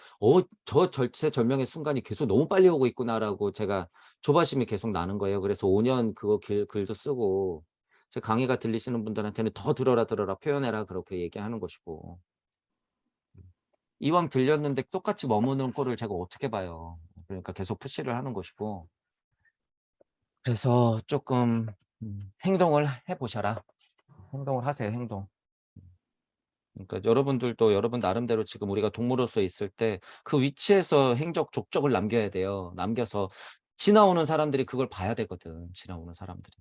저 절체절명의 순간이 계속 너무 빨리 오고 있구나라고 제가 조바심이 계속 나는 거예요. 그래서 5년 그거 글도 쓰고 제 강의가 들리시는 분들한테는 "더 들어라, 들어라. 표현해라." 그렇게 얘기하는 것이고. 이왕 들렸는데 똑같이 머무는 꼴을 제가 어떻게 봐요. 그러니까 계속 푸시를 하는 것이고. 그래서 쪼끔 행동을 해 보셔라. 행동을 하세요, 행동. 그러니까 여러분들도 여러분 나름대로 지금 우리가 동물로서 있을 때 그 위치에서 행적 족적을 남겨야 돼요. 남겨서 지나오는 사람들이 그걸 봐야 되거든, 지나오는 사람들이.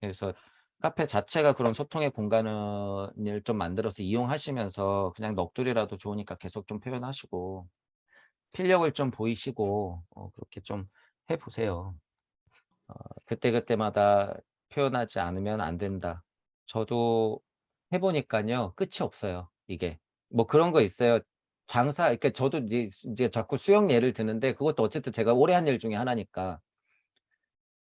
그래서 카페 자체가 그런 소통의 공간을 좀 만들어서 이용하시면서 그냥 넋두리라도 좋으니까 계속 좀 표현하시고 필력을 좀 보이시고 그렇게 좀 해 보세요. 그때그때마다 표현하지 않으면 안 된다. 저도 해 보니깐요. 끝이 없어요 이게. 뭐 그런 거 있어요. 장사 그러니까 저도 이제 자꾸 수영 예를 드는데 그것도 어쨌든 제가 오래 한 일 중에 하나니까.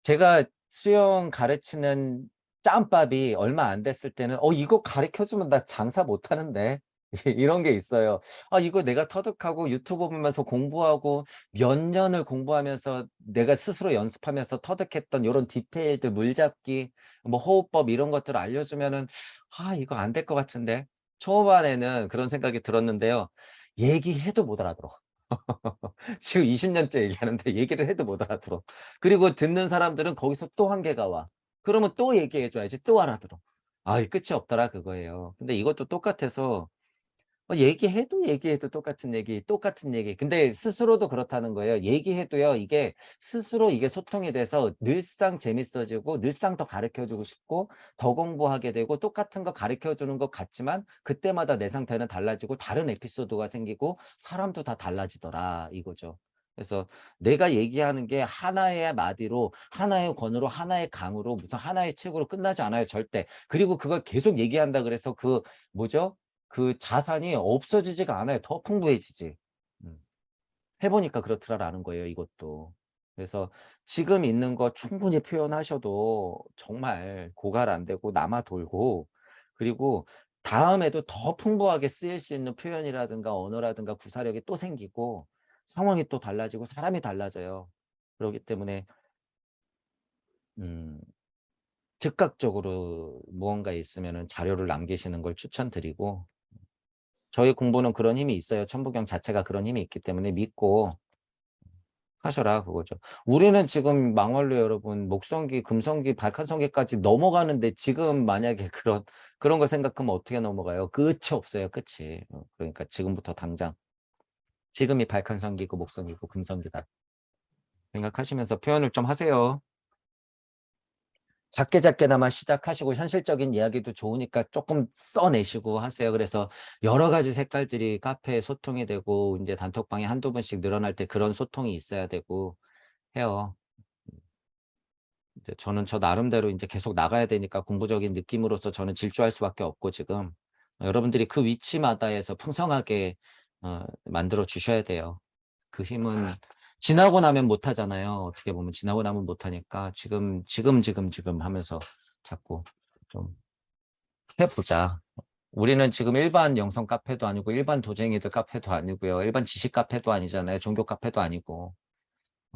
제가 수영 가르치는 짬밥이 얼마 안 됐을 때는 이거 가르쳐 주면 나 장사 못 하는데.' 이런 게 있어요. '아 이거 내가 터득하고 유튜브 보면서 공부하고 몇 년을 공부하면서 내가 스스로 연습하면서 터득했던 요런 디테일들 물잡기 뭐 호흡법 이런 것들을 알려주면은 아 이거 안 될 것 같은데.' 초반에는 그런 생각이 들었는데요. 얘기해도 못 알아들어. 지금 20 년째 얘기하는데 얘기를 해도 못 알아들어. 그리고 듣는 사람들은 거기서 또 한계가 와. 그러면 또 얘기해 줘야지 또 알아들어. 아 이 끝이 없더라 그거예요. 근데 이것도 똑같아서 얘기해도 똑같은 얘기, 똑같은 얘기. 근데 스스로도 그렇다는 거예요. 얘기해도요 이게 스스로 이게 소통이 돼서 늘상 재밌어지고 늘상 더 가르쳐 주고 싶고 더 공부하게 되고 똑같은 거 가르쳐 주는 것 같지만 그때마다 내 상태는 달라지고 다른 에피소드가 생기고 사람도 다 달라지더라 이거죠. 그래서 내가 얘기하는 게 하나의 마디로 하나의 권으로 하나의 강으로 무슨 하나의 책으로 끝나지 않아요 절대. 그리고 그걸 계속 얘기한다 그래서 그 뭐죠? 그 자산이 없어지지가 않아요. 더 풍부해지지. 음. 해 보니까 그렇더라라는 거예요 이것도. 그래서 지금 있는 거 충분히 표현하셔도 정말 고갈 안 되고 남아 돌고 그리고 다음에도 더 풍부하게 쓰일 수 있는 표현이라든가 언어라든가 구사력이 또 생기고 상황이 또 달라지고 사람이 달라져요. 그러기 때문에 음 즉각적으로 무언가 있으면은 자료를 남기시는 걸 추천드리고 저희 공부는 그런 힘이 있어요. 천부경 자체가 그런 힘이 있기 때문에 믿고 하셔라 그거죠. 우리는 지금 막말로 여러분 목성기, 금성기, 발칸성기까지 넘어가는데 지금 만약에 그런 거 생각하면 어떻게 넘어가요? 끝이 없어요, 끝이. 그러니까 지금부터 당장 지금이 발칸성기고 목성기고 금성기다 생각하시면서 표현을 좀 하세요. 작게 작게나마 시작하시고 현실적인 이야기도 좋으니까 쪼끔 써 내시고 하세요. 그래서 여러 가지 색깔들이 카페에 소통이 되고 인제 단톡방에 한두 분씩 늘어날 때 그런 소통이 있어야 되고 해요. 이제 저는 저 나름대로 인제 계속 나가야 되니까 공부적인 느낌으로서 저는 질주할 수밖에 없고 지금 여러분들이 그 위치마다에서 풍성하게 만들어 주셔야 돼요. 그 힘은 지나고 나면 못 하잖아요. 어떻게 보면 지나고 나면 못 하니까 지금 하면서 자꾸 좀 해 보자. 우리는 지금 일반 영성 카페도 아니고 일반 도쟁이들 카페도 아니고요. 일반 지식 카페도 아니잖아요. 종교 카페도 아니고.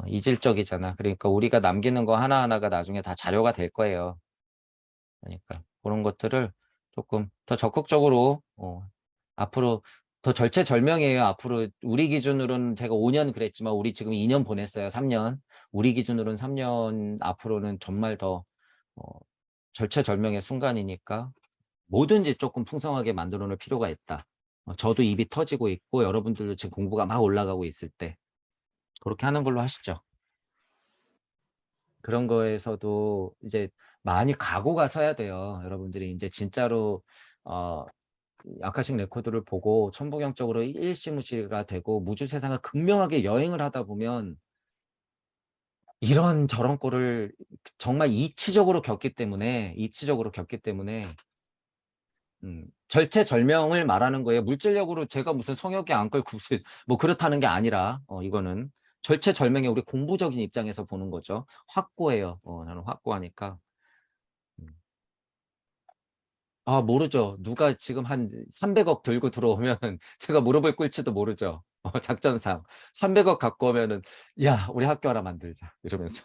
이질적이잖아. 그러니까 우리가 남기는 거 하나하나가 나중에 다 자료가 될 거예요. 그러니까 고런 것들을 쪼끔 더 적극적으로 앞으로 더 절체절명이에요. 앞으로 우리 기준으로는 제가 5년 그랬지만 우리 지금 2년 보냈어요, 3 년. 우리 기준으로는 3년 앞으로는 정말 더 어 절체절명의 순간이니까 뭐든지 쪼끔 풍성하게 만들어 놓을 필요가 있다. 저도 입이 터지고 있고 여러분들도 지금 공부가 막 올라가고 있을 때 그렇게 하는 걸로 하시죠. 그런 거에서도 이제 많이 각오가 서야 돼요. 여러분들이 이제 진짜로 어 아카식 레코드를 보고 천부경적으로 일시무시가 되고 무주 세상을 극명하게 여행을 하다 보면 이런 저런 꼴을 정말 이치적으로 겪기 때문에 절체절명을 말하는 거예요. 물질력으로 제가 무슨 성역에 안걸 구슬 뭐 그렇다는 게 아니라 이거는 절체절명의 우리 공부적인 입장에서 보는 거죠. 확고해요. 나는 확고하니까. 음. 아 모르죠. 누가 지금 한 300억 들고 들어오면 제가 무릎을 꿇지도 모르죠. 작전상. 300억 갖고 오면은 "야 우리 학교 하나 만들자." 이러면서.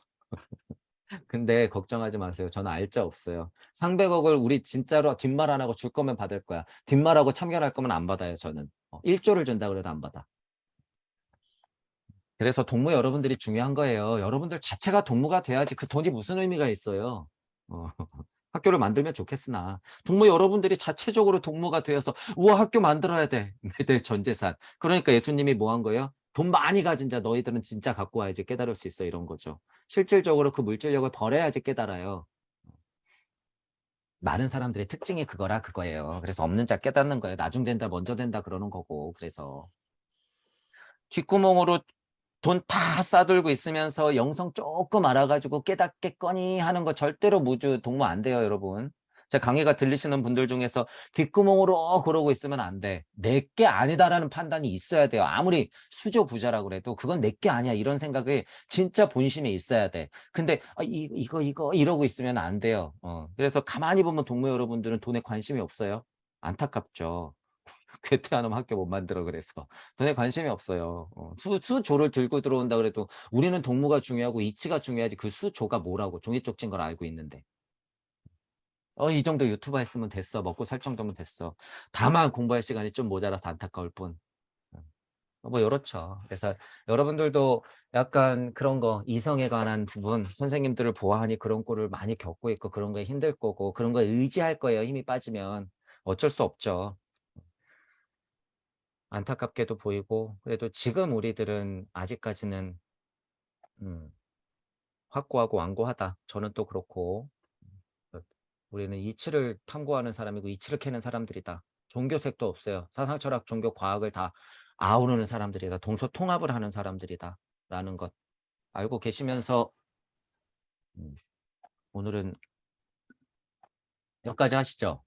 근데 걱정하지 마세요. 저는 알자 없어요. 300억을 우리 진짜로 뒷말 안 하고 줄 거면 받을 거야. 뒷말하고 참견할 거면 안 받아요 저는. 1조를 준다 그래도 안 받아. 그래서 동무 여러분들이 중요한 거예요. 여러분들 자체가 동무가 돼야지 그 돈이 무슨 의미가 있어요. 어. 학교를 만들면 좋겠으나 동무 여러분들이 자체적으로 동무가 되어서 "우와 학교 만들어야 돼." 내 전 재산. 그러니까 예수님이 뭐 한 거예요? "돈 많이 가진 자 너희들은 진짜 갖고 와야지 깨달을 수 있어." 이런 거죠. 실질적으로 그 물질력을 버려야지 깨달아요. 많은 사람들의 특징이 그거라 그거예요. 그래서 없는 자 깨닫는 거예요. 나중 된다 먼저 된다 그러는 거고 그래서. 뒷구멍으로 돈 다 싸들고 있으면서 영성 쪼끔 알아 가지고 깨닫겠거니 하는 거 절대로 무주 동무 안 돼요 여러분. 제 강의가 들리시는 분들 중에서 귓구멍으로 그러고 있으면 안 돼. '내 게 아니다.'라는 판단이 있어야 돼요. 아무리 수조 부자라 그래도 '그건 내 게 아니야.' 이런 생각이 진짜 본심에 있어야 돼. 근데 '아 이거' 이러고 있으면 안 돼요. 그래서 가만히 보면 동무 여러분들은 돈에 관심이 없어요. 안타깝죠. 괴테하놈 학교 못 만들어 그래서. 돈에 관심이 없어요. 수조를 들고 들어온다 그래도 우리는 동무가 중요하고 이치가 중요하지 그 수조가 뭐라고 종이 쪽진 걸 알고 있는데. 이 정도 유튜브 했으면 됐어. 먹고 살 정도면 됐어. 다만 공부할 시간이 좀 모자라서 안타까울 뿐. 음. 뭐 요렇죠. 그래서 여러분들도 약간 그런 거 이성에 관한 부분 선생님들을 보아하니 그런 꼴을 많이 겪고 있고 그런 거에 힘들 거고 그런 거에 의지할 거예요, 힘이 빠지면. 어쩔 수 없죠. 안타깝게도 보이고 그래도 지금 우리들은 아직까지는 음 '확고하고 완고하다.' 저는 또 그렇고 어 '우리는 이치를 탐구하는 사람이고 이치를 캐는 사람들이다. 종교색도 없어요. 사상, 철학, 종교, 과학을 다 아우르는 사람들이다. 동서통합을 하는 사람들이다.'라는 것 알고 계시면서 음 오늘은 여기까지 하시죠.